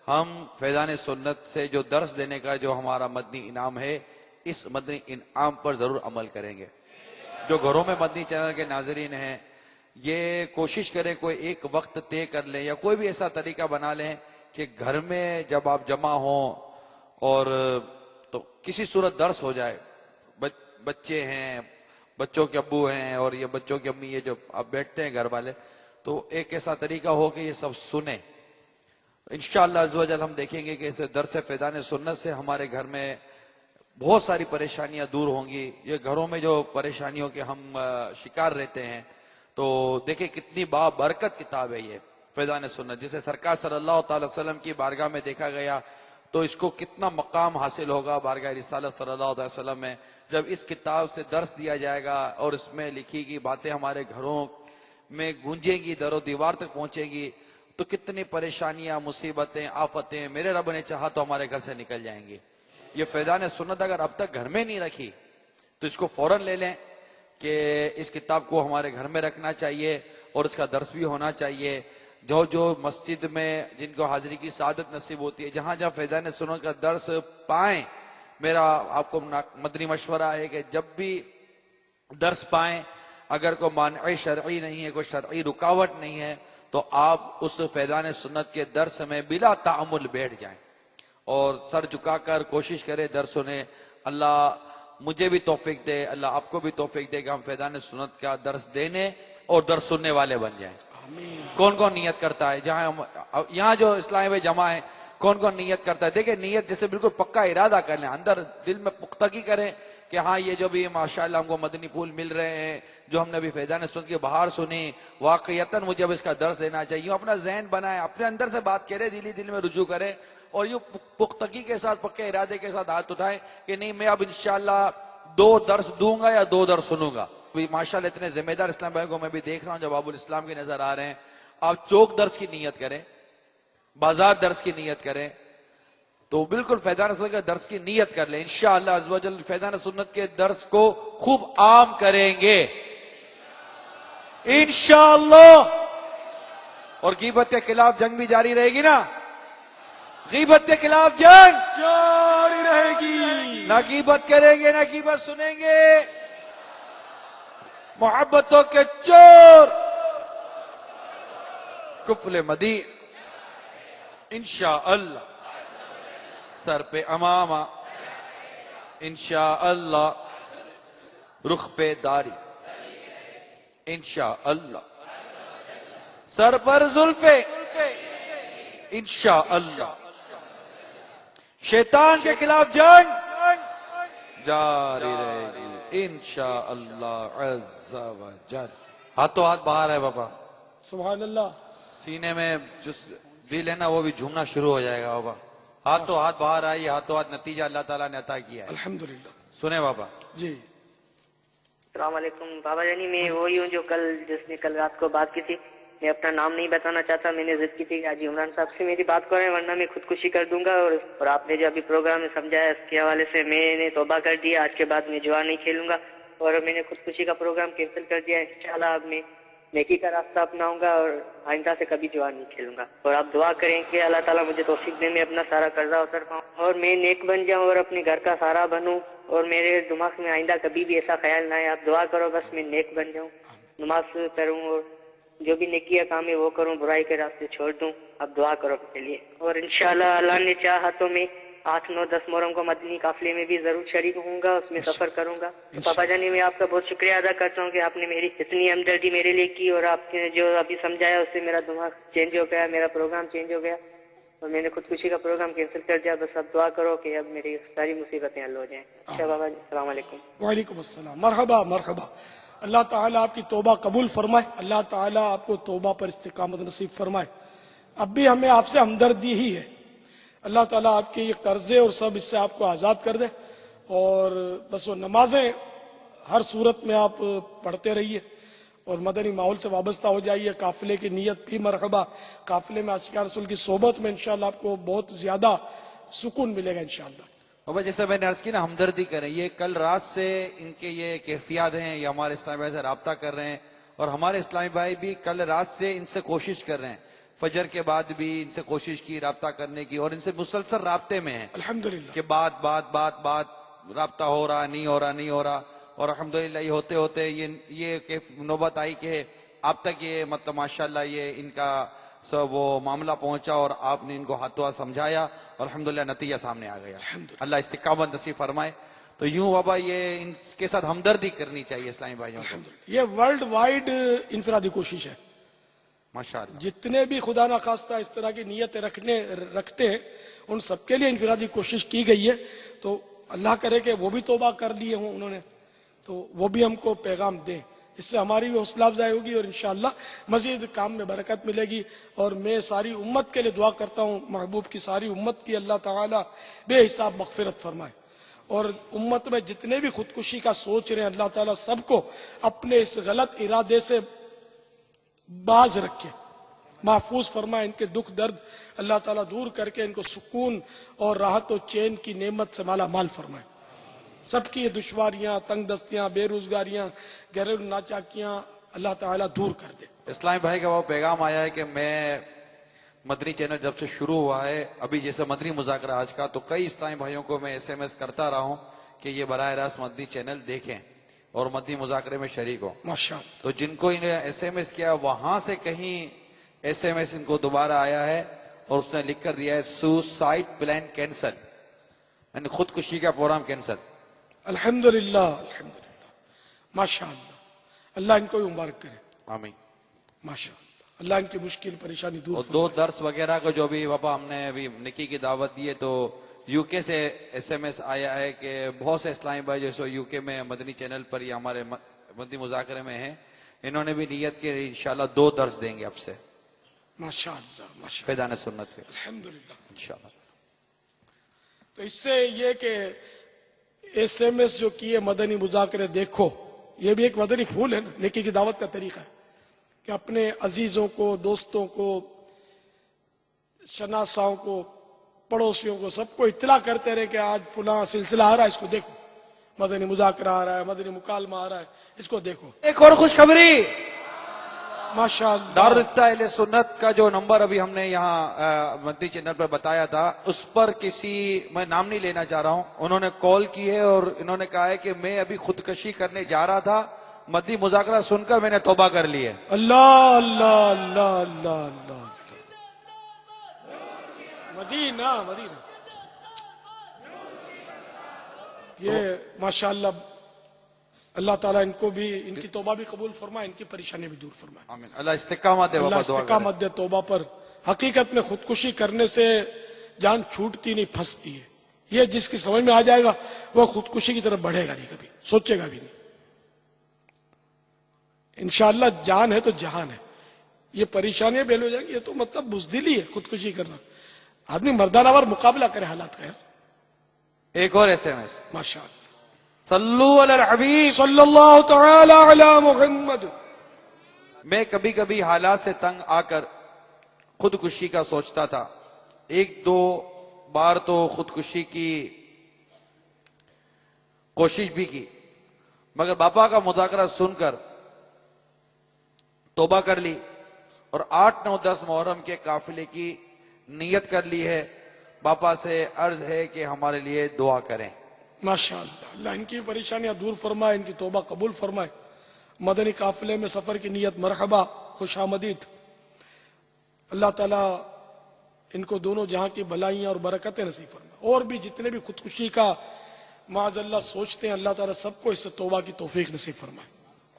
ہم فیضان سنت سے جو درس دینے کا جو ہمارا مدنی انعام ہے اس مدنی انعام پر ضرور عمل کریں گے. جو گھروں میں مدنی چینل کے ناظرین ہیں یہ کوشش کریں کوئی ایک وقت طے کر لیں یا کوئی بھی ایسا طریقہ بنا لیں کہ گھر میں جب آپ جمع ہوں اور تو کسی صورت درس ہو جائے. بچے ہیں, بچوں کے ابو ہیں اور یہ بچوں کی امی, یہ جو آپ بیٹھتے ہیں گھر والے, تو ایک ایسا طریقہ ہو کہ یہ سب سنیں. انشاءاللہ عز و جل ہم دیکھیں گے کہ اس درس فیضان سنت سے ہمارے گھر میں بہت ساری پریشانیاں دور ہوں گی. یہ گھروں میں جو پریشانیوں کے ہم شکار رہتے ہیں تو دیکھیں کتنی بابرکت کتاب ہے یہ فیضان سنت, جسے سرکار صلی اللہ تعالی وسلم کی بارگاہ میں دیکھا گیا تو اس کو کتنا مقام حاصل ہوگا بارگاہ رسالت صلی اللہ علیہ وسلم میں، جب اس کتاب سے درس دیا جائے گا اور اس میں لکھی گئی باتیں ہمارے گھروں میں گونجیں گی، در و دیوار تک پہنچے گی، تو کتنی پریشانیاں، مصیبتیں، آفتیں میرے رب نے چاہا تو ہمارے گھر سے نکل جائیں گی۔ یہ فیضان سنت اگر اب تک گھر میں نہیں رکھی تو اس کو فوراً لے لیں کہ اس کتاب کو ہمارے گھر میں رکھنا چاہیے اور اس کا درس بھی ہونا چاہیے۔ جو مسجد میں جن کو حاضری کی سعادت نصیب ہوتی ہے، جہاں جہاں فیضان سنت کا درس پائیں، میرا آپ کو مدنی مشورہ ہے کہ جب بھی درس پائیں، اگر کوئی مانع شرعی نہیں ہے، کوئی شرعی رکاوٹ نہیں ہے، تو آپ اس فیضان سنت کے درس میں بلا تعمل بیٹھ جائیں اور سر جھکا کر کوشش کریں درس سنیں۔ اللہ مجھے بھی توفیق دے، اللہ آپ کو بھی توفیق دے کہ ہم فیضان سنت کا درس دینے اور درس سننے والے بن جائیں۔ کون کون نیت کرتا ہے؟ یہاں جو اسلامی بھائی جمع ہے، کون کون نیت کرتا ہے؟ دیکھیں نیت جیسے بالکل پکا ارادہ کر لیں، اندر دل میں پختگی کریں کہ ہاں یہ جو بھی ماشاءاللہ ہم کو مدنی پھول مل رہے ہیں، جو ہم نے بھی فیضان سنت کی بہار سنی، واقعیتاً مجھے اب اس کا درس دینا چاہیے۔ یوں اپنا ذہن بنائیں، اپنے اندر سے بات کریں، دل میں رجوع کریں اور یوں پختگی کے ساتھ، پکے ارادے کے ساتھ ہاتھ اٹھائیں کہ نہیں میں اب انشاءاللہ 2 درس دوں گا یا 2 درس سنوں گا۔ ماشاءاللہ اتنے ذمہ دار اسلام بھائی کو میں بھی دیکھ رہا ہوں، جب ابو الاسلام کی نظر آ رہے ہیں۔ آپ چوک درس کی نیت کریں، بازار درس کی نیت کریں، تو بالکل فیضان سنت کے درس کی نیت کر لیں، انشاءاللہ عز و جل فیضان سنت کے درس کو خوب عام کریں گے انشاءاللہ۔ اور غیبت کے خلاف جنگ بھی جاری رہے گی نا، غیبت کے خلاف جنگ جاری رہے گی، نہ غیبت کریں گے نہ غیبت سنیں گے، محبتوں کے چور کفل مدی انشاءاللہ، سر پہ امامہ انشاءاللہ، رخ پہ داری انشاءاللہ، سر پر زلفے انشاءاللہ، شیطان کے خلاف جنگ جاری رہے گی انشاءاللہ عز و جل۔ ہاتھوں ہاتھ باہر ہے بابا، سبحان اللہ، سینے میں جو دل ہے نا وہ بھی جھومنا شروع ہو جائے گا بابا۔ ہاتھوں ہاتھ باہر آئی، ہاتھوں ہاتھ نتیجہ اللہ تعالیٰ نے عطا کیا ہے الحمدللہ۔ سنیں بابا جی السلام علیکم بابا جانی، میں وہی ہوں جو جس نے کل رات کو بات کی تھی۔ میں اپنا نام نہیں بتانا چاہتا، میں نے ضد کی تھی کہ آج عمران صاحب سے میری بات کریں ورنہ میں خودکشی کر دوں گا، اور آپ نے جو ابھی پروگرام میں سمجھایا اس کے حوالے سے میں نے توبہ کر دیا، آج کے بعد میں جوا نہیں کھیلوں گا اور میں نے خودکشی کا پروگرام کینسل کر دیا۔ انشاءاللہ اب میں نیکی کا راستہ اپناؤں گا اور آئندہ سے کبھی جوا نہیں کھیلوں گا، اور آپ دعا کریں کہ اللہ تعالیٰ مجھے توفیق دے، میں اپنا سارا قرضہ اتر پاؤں اور میں نیک بن جاؤں اور اپنے گھر کا سارا بنوں، اور میرے دماغ میں آئندہ کبھی بھی ایسا خیال نہ آئے۔ آپ دعا کرو بس میں نیک بن جاؤں، نماز پڑھوں اور جو بھی نیکی کا کام ہے وہ کروں، برائی کے راستے چھوڑ دوں۔ آپ دعا کرو کے لیے، اور انشاءاللہ اللہ نے چاہا تو میں 8، 9، 10 محرم کو مدنی قافلے میں بھی ضرور شریک ہوں گا، اس میں سفر کروں گا۔ پاپا جانی میں آپ کا بہت شکریہ ادا کرتا ہوں کہ آپ نے میری اتنی ہمدردی میرے لیے کی، اور آپ نے جو ابھی سمجھایا اس سے میرا دماغ چینج ہو گیا، میرا پروگرام چینج ہو گیا اور میں نے خودکشی کا پروگرام کینسل کر دیا۔ بس اب دعا کرو کہ اب میری ساری مصیبتیں حل ہو جائیں۔ اچھا بابا جی، السلام علیکم۔ وعلیکم السلام، مرحبا مرحبا۔ اللہ تعالیٰ آپ کی توبہ قبول فرمائے، اللہ تعالیٰ آپ کو توبہ پر استقامت نصیب فرمائے۔ اب بھی ہمیں آپ سے ہمدردی ہی ہے، اللہ تعالیٰ آپ کے یہ قرضے اور سب اس سے آپ کو آزاد کر دے، اور بس وہ نمازیں ہر صورت میں آپ پڑھتے رہیے اور مدنی ماحول سے وابستہ ہو جائیے۔ قافلے کی نیت بھی مرحبا، قافلے میں عاشقان رسول کی صحبت میں انشاءاللہ آپ کو بہت زیادہ سکون ملے گا انشاءاللہ۔ بابا جیسے میں نے عرض کی نا، ہمدردی کریں، یہ کل رات سے ان کے یہ کیفیات ہیں، یہ ہمارے اسلامی بھائی سے رابطہ کر رہے ہیں، اور ہمارے اسلامی بھائی بھی کل رات سے ان سے کوشش کر رہے ہیں، فجر کے بعد بھی ان سے کوشش کی رابطہ کرنے کی، اور ان سے مسلسل رابطے میں ہیں الحمدللہ کہ بات رابطہ ہو رہا نہیں ہو رہا، اور الحمدللہ یہ ہوتے ہوتے یہ نوبت آئی کہ آپ تک یہ مطلب ماشاءاللہ یہ ان کا وہ معاملہ پہنچا اور آپ نے ان کو ہاتھوں ہاتھ سمجھایا اور الحمدللہ نتیجہ سامنے آ گیا۔ اللہ استقامت نصیب فرمائے۔ تو یوں بابا یہ ان کے ساتھ ہمدردی کرنی چاہیے اسلامی بھائیوں کو، یہ ورلڈ وائڈ انفرادی کوشش ہے۔ ماشاءاللہ جتنے بھی خدا نخواستہ اس طرح کی نیت رکھتے ہیں ان سب کے لیے انفرادی کوشش کی گئی ہے، تو اللہ کرے کہ وہ بھی توبہ کر لیے ہوں انہوں نے، تو وہ بھی ہم کو پیغام دیں اس سے ہماری بھی حوصلہ افزائی ہوگی اور انشاءاللہ مزید کام میں برکت ملے گی. اور میں ساری امت کے لیے دعا کرتا ہوں، محبوب کی ساری امت کی اللہ تعالیٰ بے حساب مغفرت فرمائے، اور امت میں جتنے بھی خودکشی کا سوچ رہے ہیں اللہ تعالیٰ سب کو اپنے اس غلط ارادے سے باز رکھے، محفوظ فرمائے. ان کے دکھ درد اللہ تعالیٰ دور کر کے ان کو سکون اور راحت و چین کی نعمت سے مالا مال فرمائے. سب کی یہ دشواریاں، تنگ دستیاں، بے روزگاریاں، گھریلو ناچاکیاں اللہ تعالیٰ دور کر دے. اسلامی بھائی کا وہ پیغام آیا ہے کہ میں مدنی چینل جب سے شروع ہوا ہے، ابھی جیسے مدنی مذاکرہ آج کا، تو کئی اسلامی بھائیوں کو میں SMS کرتا رہا ہوں کہ یہ براہ راست مدنی چینل دیکھیں اور مدنی مذاکرے میں شریک ہوں. ماشاءاللہ. تو جن کو انہیں SMS کیا وہاں سے کہیں SMS ان کو دوبارہ آیا ہے اور اس نے لکھ کر دیا ہے سوسائڈ پلان کینسل، یعنی خودکشی کا پروگرام کینسل. الحمدللہ الحمدللہ ماشاءاللہ. اللہ ان کو بھی مبارک کرے. آمین. ماشاءاللہ. اللہ ان کی مشکل پریشانی دور اور فرمائے. 2 درس وغیرہ کو جو بھی پاپا ہم نے ابھی نکی کی دعوت دی ہے، تو UK سے SMS آیا ہے کہ بہت سے اسلامی بھائی جو سو UK میں مدنی چینل پر یا ہمارے مدنی مذاکرے میں ہیں، انہوں نے بھی نیت کی انشاءاللہ 2 درس دیں گے اب سے ماشاءاللہ ماشاءاللہ فیضان سنت پہ الحمدللہ. انشاءاللہ. تو اس سے یہ کہ SMS جو کیے مدنی مذاکرے دیکھو، یہ بھی ایک مدنی پھول ہے نا، نیکی کی دعوت کا طریقہ ہے کہ اپنے عزیزوں کو، دوستوں کو، شناساؤں کو، پڑوسیوں کو، سب کو اطلاع کرتے رہے کہ آج فلاں سلسلہ آ رہا ہے، اس کو دیکھو، مدنی مذاکرہ آ رہا ہے، مدنی مکالمہ آ رہا ہے، اس کو دیکھو. ایک اور خوشخبری، ماشاءاللہ. دارالفتہ اہل سنت کا جو نمبر ابھی ہم نے یہاں مدنی چینل پر بتایا تھا، اس پر کسی، میں نام نہیں لینا چاہ رہا ہوں، انہوں نے کال کی ہے اور انہوں نے کہا ہے کہ میں ابھی خودکشی کرنے جا رہا تھا، مدنی مذاکرہ سن کر میں نے توبہ کر لی ہے. اللہ اللہ اللہ اللہ اللہ. مدینہ مدینہ. یہ ماشاءاللہ اللہ تعالیٰ ان کو بھی، ان کی توبہ بھی قبول فرمائے، ان کی پریشانی بھی دور فرمائے. آمین. اللہ استقامت دے اللہ بابا، دعا کریں. استقامت دے توبہ پر. حقیقت میں خودکشی کرنے سے جان چھوٹتی نہیں، پھنستی ہے. یہ جس کی سمجھ میں آ جائے گا وہ خودکشی کی طرف بڑھے گا نہیں، کبھی سوچے گا بھی نہیں. انشاءاللہ جان ہے تو جہان ہے. یہ پریشانیاں بیل ہو جائیں گی، یہ تو مطلب بزدلی ہے خودکشی کرنا. آدمی مردانہ وار مقابلہ کرے حالات کا. ایک اور SMS، ماشاءاللہ. صلو علی الحبیب. صلی اللہ تعالی علی محمد. میں کبھی کبھی حالات سے تنگ آ کر خودکشی کا سوچتا تھا. 1-2 بار تو خودکشی کی کوشش بھی کی، مگر باپا کا مذاکرہ سن کر توبہ کر لی اور 8, 9, 10 محرم کے قافلے کی نیت کر لی ہے. باپا سے عرض ہے کہ ہمارے لیے دعا کریں. ماشاءاللہ. اللہ ان کی پریشانیاں دور فرمائے، ان کی توبہ قبول فرمائے. مدنی قافلے میں سفر کی نیت مرحبا، خوش آمدید. اللہ تعالیٰ ان کو دونوں جہاں کی بھلائیاں اور برکتیں نصیب فرمائے. اور بھی جتنے بھی خودکشی کا معاذ اللہ سوچتے ہیں، اللہ تعالیٰ سب کو اس سے توبہ کی توفیق نصیب فرمائے.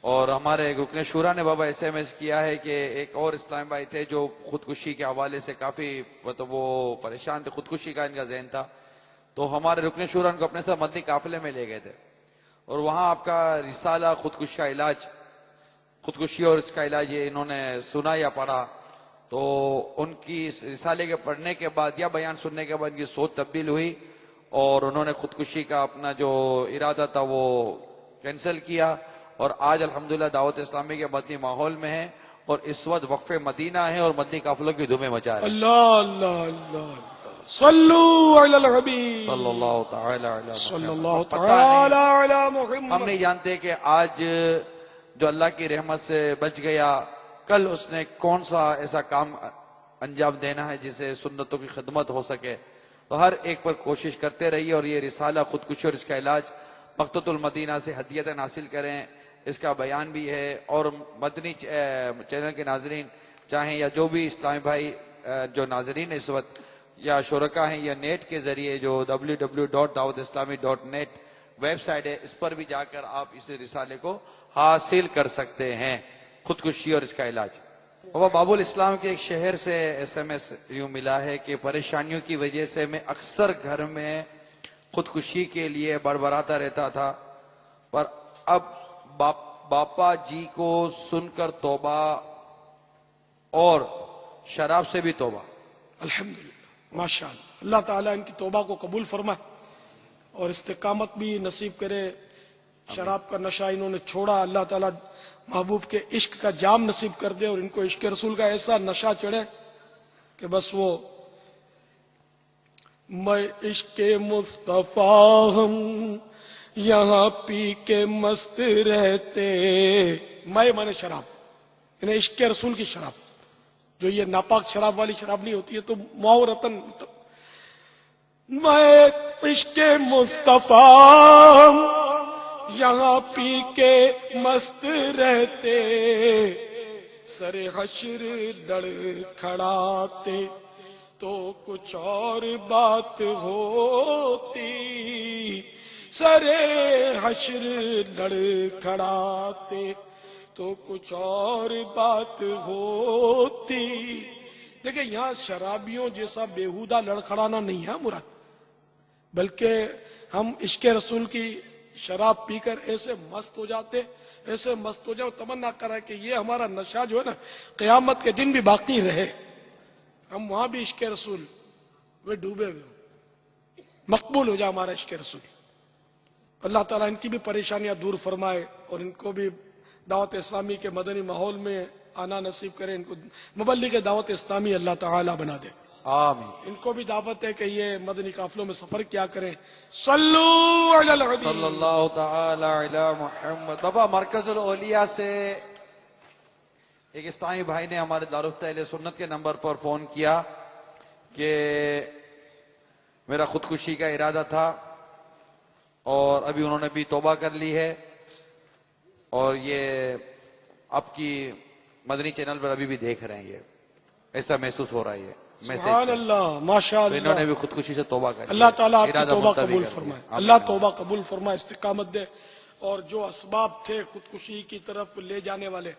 اور ہمارے رکن شورا نے بابا SMS کیا ہے کہ ایک اور اسلام بھائی تھے جو خودکشی کے حوالے سے کافی مطلب وہ پریشان تھے، خودکشی کا ان کا ذہن تھا، تو ہمارے رکن شورا ان کو اپنے ساتھ مدنی قافلے میں لے گئے تھے اور وہاں آپ کا رسالہ خودکشی کا علاج، خودکشی اور اس کا علاج یہ انہوں نے سنا یا پڑھا، تو ان کی اس رسالے کے پڑھنے کے بعد یا بیان سننے کے بعد ان کی سوچ تبدیل ہوئی اور انہوں نے خودکشی کا اپنا جو ارادہ تھا وہ کینسل کیا. اور آج الحمدللہ دعوت اسلامی کے مدنی ماحول میں ہیں اور اس وقت وقف مدینہ ہیں اور مدنی قافلوں کی دھومیں مچا رہے ہیں. اللہ اللہ اللہ. صلو علی الحبیب صلی اللہ تعالی علی صلی اللہ محمد. تعالی علی محمد. ہم نہیں جانتے کہ آج جو اللہ کی رحمت سے بچ گیا، کل اس نے کون سا ایسا کام انجام دینا ہے جسے سنتوں کی خدمت ہو سکے. تو ہر ایک پر کوشش کرتے رہیے اور یہ رسالہ خودکشی اور اس کا علاج مقتۃ المدینہ سے ہدیتاً حاصل کریں. اس کا بیان بھی ہے اور مدنی چینل کے ناظرین چاہیں یا جو بھی اسلامی بھائی جو ناظرین اس وقت یا شرکا ہیں یا نیٹ کے ذریعے جو www.dawatislami.net ویب سائٹ ہے، اس پر بھی جا کر آپ اس رسالے کو حاصل کر سکتے ہیں، خودکشی اور اس کا علاج. بابا باب الاسلام کے ایک شہر سے SMS یوں ملا ہے کہ پریشانیوں کی وجہ سے میں اکثر گھر میں خودکشی کے لیے بڑبڑاتا رہتا تھا، پر اب باپا جی کو سن کر توبہ اور شراب سے بھی توبہ. الحمدللہ ماشاءاللہ. اللہ تعالیٰ ان کی توبہ کو قبول فرمائے اور استقامت بھی نصیب کرے. شراب کا نشہ انہوں نے چھوڑا, اللہ تعالیٰ محبوب کے عشق کا جام نصیب کر دے اور ان کو عشق رسول کا ایسا نشہ چڑھے کہ بس وہ میں عشق مصطفیٰ ہم یہاں پی کے مست رہتے. میں مانے شراب, انہیں عشق رسول کی شراب, جو یہ ناپاک شراب والی شراب نہیں ہوتی ہے تو معورتن. میں عشق مصطفیٰ یہاں پی کے مست رہتے, سر حشر لڑ کھڑاتے تو کچھ اور بات ہوتی. سر حشر لڑ کھڑاتے تو کچھ اور بات ہوتی. دیکھیں یہاں شرابیوں جیسا بیہودہ لڑکھڑانا نہیں ہے مراد, بلکہ ہم عشق رسول کی شراب پی کر ایسے مست ہو جاتے, ایسے مست ہو جاؤ, تمنا کرا کہ یہ ہمارا نشہ جو ہے نا قیامت کے دن بھی باقی رہے, ہم وہاں بھی عشق رسول وہ ڈوبے ہوئے ہوں, مقبول ہو جائے ہمارا عشق رسول. اللہ تعالیٰ ان کی بھی پریشانیاں دور فرمائے اور ان کو بھی دعوت اسلامی کے مدنی ماحول میں آنا نصیب کرے. ان کو مبلغ دعوت اسلامی اللہ تعالیٰ بنا دے. آمین. ان کو بھی دعوت ہے کہ یہ مدنی قافلوں میں سفر کیا کریں. صلو علی الحبیب صلی اللہ تعالی علی محمد. بابا مرکز الاولیاء سے ایک اسلامی بھائی نے ہمارے دارالفتہ اہل سنت کے نمبر پر فون کیا کہ میرا خودکشی کا ارادہ تھا اور ابھی انہوں نے بھی توبہ کر لی ہے اور یہ آپ کی مدنی چینل پر ابھی بھی دیکھ رہے ہیں, یہ ایسا محسوس ہو رہا ہے. سبحان اللہ ماشاء اللہ. انہوں نے بھی خودکشی سے توبہ کر لی. اللہ تعالیٰ آپ کی ارادہ توبہ ملتوی قبول کر فرمائے. لیا. اللہ توبہ قبول فرمائے, استقامت دے, اور جو اسباب تھے خودکشی کی طرف لے جانے والے,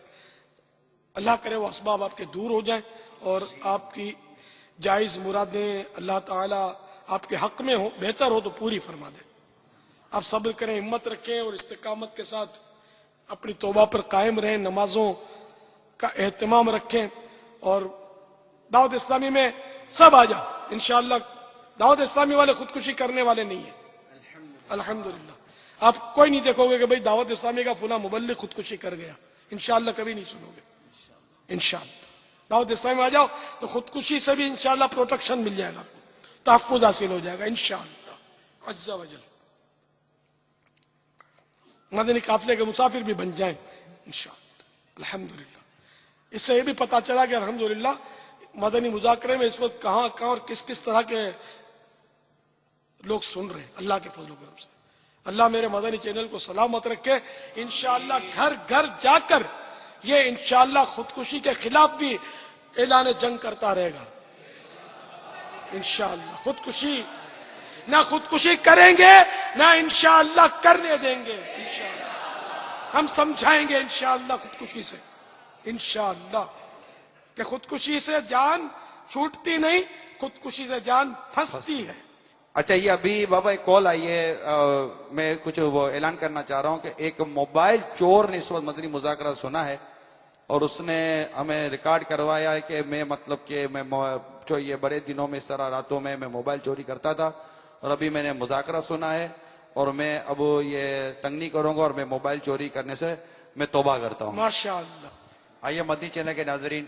اللہ کرے وہ اسباب آپ کے دور ہو جائیں اور آپ کی جائز مرادیں اللہ تعالیٰ آپ کے حق میں ہو, بہتر ہو تو پوری فرما دے. آپ صبر کریں, ہمت رکھیں اور استقامت کے ساتھ اپنی توبہ پر قائم رہیں, نمازوں کا اہتمام رکھیں اور دعوت اسلامی میں سب آ جاؤ انشاءاللہ. دعوت اسلامی والے خودکشی کرنے والے نہیں ہیں الحمدللہ. آپ کوئی نہیں دیکھو گے کہ بھئی دعوت اسلامی کا فلاں مبلغ خودکشی کر گیا, انشاءاللہ کبھی نہیں سنو گے. انشاءاللہ دعوت اسلامی میں آ جاؤ تو خودکشی سے بھی انشاءاللہ پروٹیکشن مل جائے گا, تحفظ حاصل ہو جائے گا انشاءاللہ عز و جل. مدنی قافلے کے مسافر بھی بن جائیں انشاءاللہ الحمدللہ. اس سے یہ بھی پتا چلا کہ الحمدللہ مدنی مذاکرے میں اس وقت کہاں کہاں اور کس کس طرح کے لوگ سن رہے ہیں اللہ کے فضل و کرم سے. اللہ میرے مدنی چینل کو سلامت رکھے. انشاءاللہ گھر گھر جا کر یہ انشاءاللہ خودکشی کے خلاف بھی اعلان جنگ کرتا رہے گا انشاءاللہ. خودکشی کریں گے نہ انشاءاللہ کرنے دیں گے انشاءاللہ. ہم سمجھائیں گے انشاءاللہ خودکشی سے انشاءاللہ کہ خودکشی سے جان چھوٹتی نہیں, خودکشی سے جان پھنستی ہے. اچھا یہ ابھی بابا ایک کال آئی ہے, میں کچھ وہ اعلان کرنا چاہ رہا ہوں کہ ایک موبائل چور نے اس وقت مدنی مذاکرہ سنا ہے اور اس نے ہمیں ریکارڈ کروایا ہے کہ میں مطلب کہ میں جو یہ بڑے دنوں میں اس طرح راتوں میں موبائل چوری کرتا تھا اور ابھی میں نے مذاکرہ سنا ہے اور میں اب یہ تنگ نہیں کروں گا اور میں موبائل چوری کرنے سے میں توبہ کرتا ہوں. ماشاءاللہ. آئیے مدنی چینل کے ناظرین,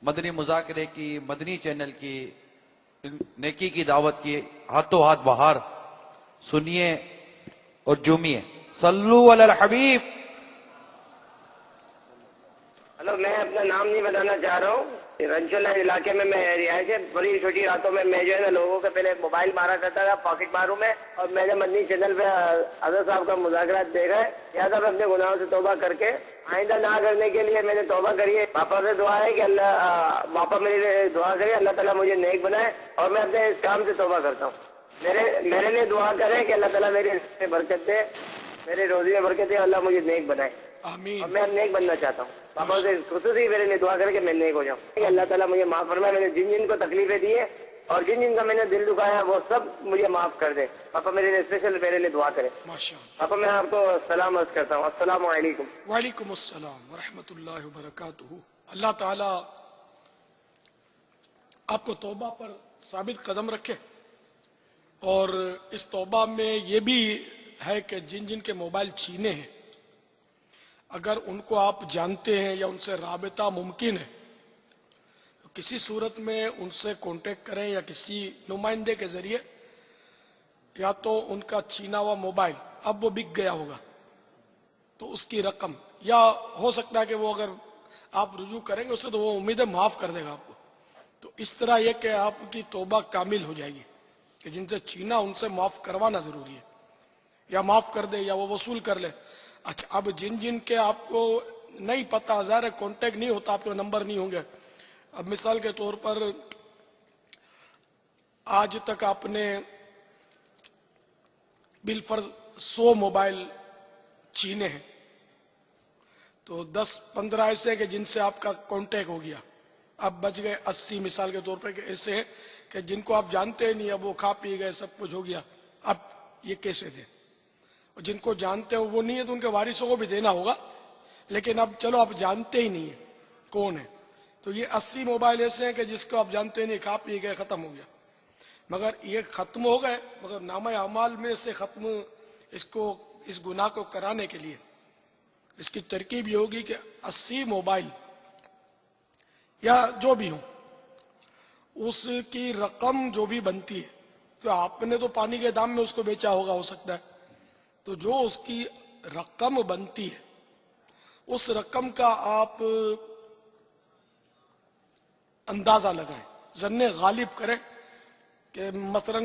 مدنی مذاکرے کی مدنی چینل کی نیکی کی دعوت کی ہاتھوں ہاتھ بہار سنیے اور جومیے. صلو علی الحبیب. ہلو, میں اپنا نام نہیں بتانا چاہ رہا ہوں. رنچولہ علاقے میں رہائش ہے. بڑی چھوٹی راتوں میں جو ہے نا لوگوں کے پہلے موبائل مارا کرتا تھا پاکٹ ماروں میں, اور میں نے مدنی چینل پہ حضرت صاحب کا مذاکرات دیکھا ہے. لہٰذا میں اپنے گناہوں سے توبہ کر کے آئندہ نہ کرنے کے لیے میں نے توبہ کری ہے. پاپا سے دعا ہے کہ اللہ پاپا میرے لیے دعا کرے, اللہ تعالیٰ مجھے نیک بنائے اور میں اپنے اس کام سے توبہ کرتا ہوں. میرے لیے دعا کریں کہ اللہ تعالیٰ میرے میں برکت دے, میرے روزی میں برکت دے, اللہ مجھے نیک بنائے. آمین. اور میں نیک بننا چاہتا ہوں. پاپا سے خصوصی میرے لیے دعا کرے کہ میں نیک ہو جاؤں. اللہ تعالیٰ مجھے معاف فرمائے. میں نے جن کو تکلیفیں دی ہے اور جن جن کا میں نے دل دکھایا وہ سب مجھے معاف کر دے. پاپا میرے لیے اسپیشل میرے لیے دعا کرے. ماشاء اللہ. پاپا میں آپ کو سلام عرض کرتا ہوں. السلام علیکم. وعلیکم السلام ورحمۃ اللہ وبرکاتہ. اللہ تعالی آپ کو توبہ پر ثابت قدم رکھے. اور اس توبہ میں یہ بھی ہے کہ جن جن کے موبائل چھینے ہیں اگر ان کو آپ جانتے ہیں یا ان سے رابطہ ممکن ہے تو کسی صورت میں ان سے کانٹیکٹ کریں یا کسی نمائندے کے ذریعے. یا تو ان کا چھینا ہوا موبائل اب وہ بک گیا ہوگا تو اس کی رقم, یا ہو سکتا ہے کہ وہ اگر آپ رجوع کریں گے اسے تو وہ امید ہے معاف کر دے گا آپ کو. تو اس طرح یہ کہ آپ کی توبہ کامل ہو جائے گی کہ جن سے چھینا ان سے معاف کروانا ضروری ہے, یا معاف کر دے یا وہ وصول کر لے. اچھا, اب جن جن کے آپ کو نہیں پتا, ظاہر ہے کانٹیکٹ نہیں ہوتا, آپ کے نمبر نہیں ہوں گے. اب مثال کے طور پر آج تک آپ نے بالفرض 100 موبائل چھینے ہیں تو 10-15 ایسے ہیں کہ جن سے آپ کا کانٹیکٹ ہو گیا. اب بچ گئے 80 مثال کے طور پر کہ ایسے ہیں کہ جن کو آپ جانتے ہی نہیں, اب وہ کھا پی گئے, سب کچھ ہو گیا, اب یہ کیسے دیں؟ اور جن کو جانتے ہیں وہ نہیں ہے تو ان کے وارثوں کو بھی دینا ہوگا, لیکن اب چلو آپ جانتے ہی نہیں ہیں کون ہے, تو یہ 80 موبائل ایسے ہیں کہ جس کو آپ جانتے ہی نہیں, کھا پی گئے, ختم ہو گیا. مگر یہ ختم ہو گئے, مگر نامہ اعمال میں سے ختم اس گناہ کو کرانے کے لیے اس کی ترکیب یہ ہوگی کہ 80 موبائل یا جو بھی ہوں اس کی رقم جو بھی بنتی ہے, تو آپ نے تو پانی کے دام میں اس کو بیچا ہوگا ہو سکتا ہے, تو جو اس کی رقم بنتی ہے اس رقم کا آپ اندازہ لگائیں, ظن غالب کریں کہ مثلا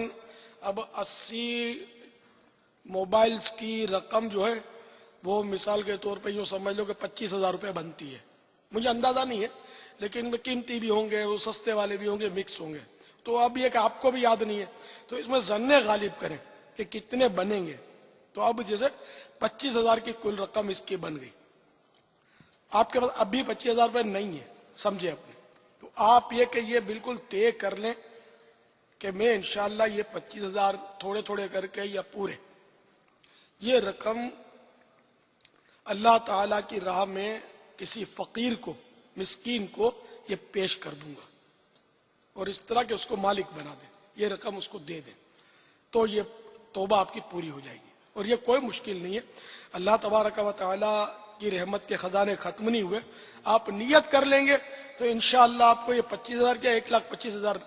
اب 80 موبائلز کی رقم جو ہے وہ مثال کے طور پہ یوں سمجھ لو کہ 25,000 روپے بنتی ہے. مجھے اندازہ نہیں ہے لیکن قیمتی بھی ہوں گے, وہ سستے والے بھی ہوں گے, مکس ہوں گے. تو اب یہ کہ آپ کو بھی یاد نہیں ہے تو اس میں ظن غالب کریں کہ کتنے بنیں گے. تو اب جیسے 25,000 کی کل رقم اس کی بن گئی, آپ کے پاس اب بھی 25,000 روپے نہیں ہے, سمجھے اپنے, تو آپ یہ کہ یہ بالکل طے کر لیں کہ میں انشاءاللہ یہ 25,000 تھوڑے تھوڑے کر کے یا پورے یہ رقم اللہ تعالی کی راہ میں کسی فقیر کو, مسکین کو یہ پیش کر دوں گا, اور اس طرح کہ اس کو مالک بنا دیں, یہ رقم اس کو دے دیں, تو یہ توبہ آپ کی پوری ہو جائے گی. اور یہ کوئی مشکل نہیں ہے, اللہ تبارک و تعالی کی رحمت کے خزانے ختم نہیں ہوئے. آپ نیت کر لیں گے تو انشاءاللہ آپ کو یہ 25,000 کیا 1,25,000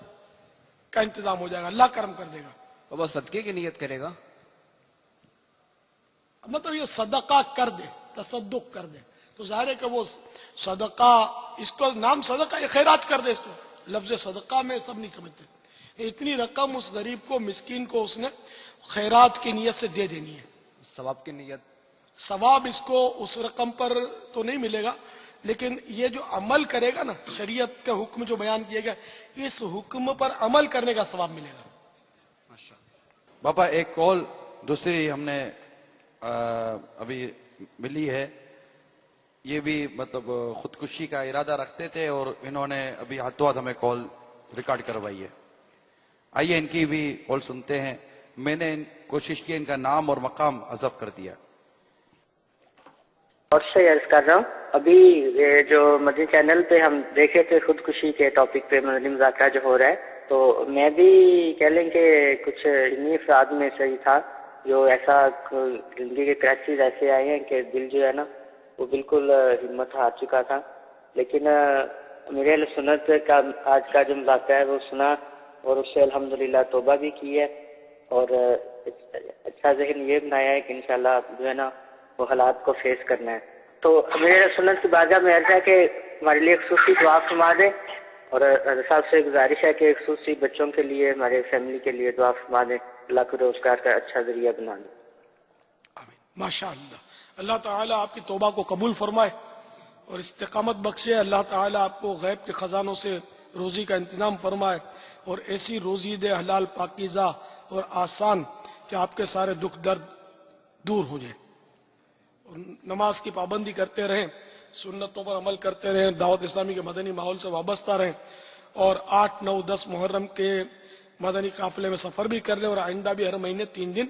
کا انتظام ہو جائے گا, اللہ کرم کر دے گا. بابا صدقے کی نیت کرے گا, مطلب یہ صدقہ کر دے, تصدق کر دے, تو ظاہر ہے کہ وہ صدقہ, اس کو نام صدقہ, یہ خیرات کر دے. اس کو لفظ صدقہ میں سب نہیں سمجھتے. اتنی رقم اس غریب کو, مسکین کو اس نے خیرات کی نیت سے دے دینی ہے. ثواب کی نیت, ثواب اس کو اس رقم پر تو نہیں ملے گا, لیکن یہ جو عمل کرے گا نا, شریعت کا حکم جو بیان کیا گیا, اس حکم پر عمل کرنے کا ثواب ملے گا. باپا ایک کال دوسری ہم نے ابھی ملی ہے, یہ بھی مطلب خودکشی کا ارادہ رکھتے تھے اور انہوں نے ابھی ہاتھوں ہاتھ ہمیں کال ریکارڈ کروائی ہے. آئیے ان کی بھی کال سنتے ہیں. میں نے کوشش کی, ان کا نام اور مقام حذف کر دیا. اور سے عرض کر رہا ہوں, ابھی یہ جو مدنی چینل پہ ہم دیکھے تھے خودکشی کے ٹاپک پہ مدنی مذاکرہ جو ہو رہا ہے, تو میں بھی کہہ لیں کہ کچھ انہی افراد میں سے ہی تھا جو ایسا زندگی کے کرائسس ایسے آئے ہیں کہ دل جو ہے نا وہ بالکل ہمت ہار چکا تھا. لیکن میرے اہل سنت کا آج کا جو مذاکرہ ہے وہ سنا اور اس سے الحمدللہ توبہ بھی کی ہے, اور اچھا ذہن یہ بنایا ہے کہ انشاءاللہ جو ہے نا وہ حالات کو فیس کرنا ہے. تو میرے اہل سنت کی بارگاہ میں عرض ہے کہ ہمارے لیے خصوصی دعا فرما دیں, اور صاحب سے گزارش ہے کہ خصوصی بچوں کے لیے, ہمارے فیملی کے لیے دعا فرما دیں, اللہ کو روزگار کا اچھا ذریعہ بنا دیں. ماشاء اللہ, اللہ تعالیٰ آپ کی توبہ کو قبول فرمائے اور استقامت بخشے. اللہ تعالیٰ آپ کو غیب کے خزانوں سے روزی کا انتظام فرمائے, اور ایسی روزی دے حلال پاکیزہ اور آسان کہ آپ کے سارے دکھ درد دور ہو جائیں. اور نماز کی پابندی کرتے رہیں, سنتوں پر عمل کرتے رہیں, دعوت اسلامی کے مدنی ماحول سے وابستہ رہیں, اور 8, 9, 10 محرم کے مدنی قافلے میں سفر بھی کر رہے اور آئندہ بھی ہر مہینے 3 دن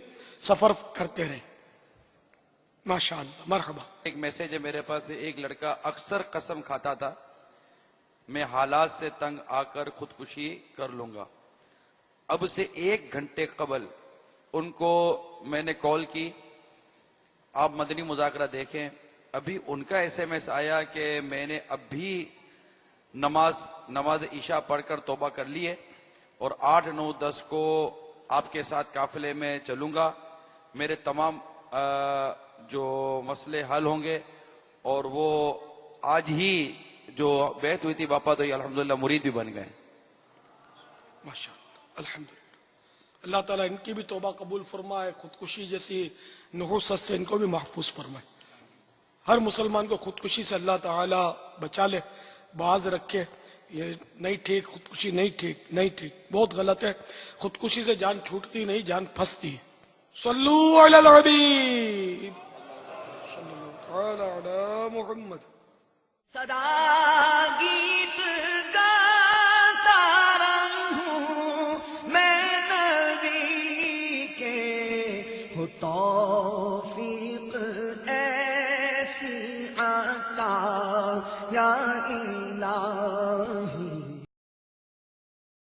سفر کرتے رہے. ماشاءاللہ مرحبا. ایک میسج ہے میرے پاس. ایک لڑکا اکثر قسم کھاتا تھا میں حالات سے تنگ آ کر خودکشی کر لوں گا. اب سے 1 گھنٹے قبل ان کو میں نے کال کی. آپ مدنی مذاکرہ دیکھیں. ابھی ان کا SMS آیا کہ میں نے اب بھی نماز عشاء پڑھ کر توبہ کر لی ہے اور 8, 9, 10 کو آپ کے ساتھ قافلے میں چلوں گا. میرے تمام جو مسئلے حل ہوں گے. اور وہ آج ہی جو بیعت ہوئی تھی باپا تو یہ الحمدللہ مرید بھی بن گئے. ماشاءاللہ الحمدللہ. اللہ تعالیٰ ان کی بھی توبہ قبول فرمائے. خودکشی جیسی نحوست سے ان کو بھی محفوظ فرمائے. ہر مسلمان کو خودکشی سے اللہ تعالیٰ بچا لے, باز رکھے. یہ نہیں ٹھیک, خودکشی نہیں ٹھیک, بہت غلط ہے. خودکشی سے جان چھوٹتی نہیں, جان پھنستی ہے. صلو علی الحبیب صلی اللہ تعالی علی محمد. صدا گیت گاتا رہوں میں نبی کے ہوتا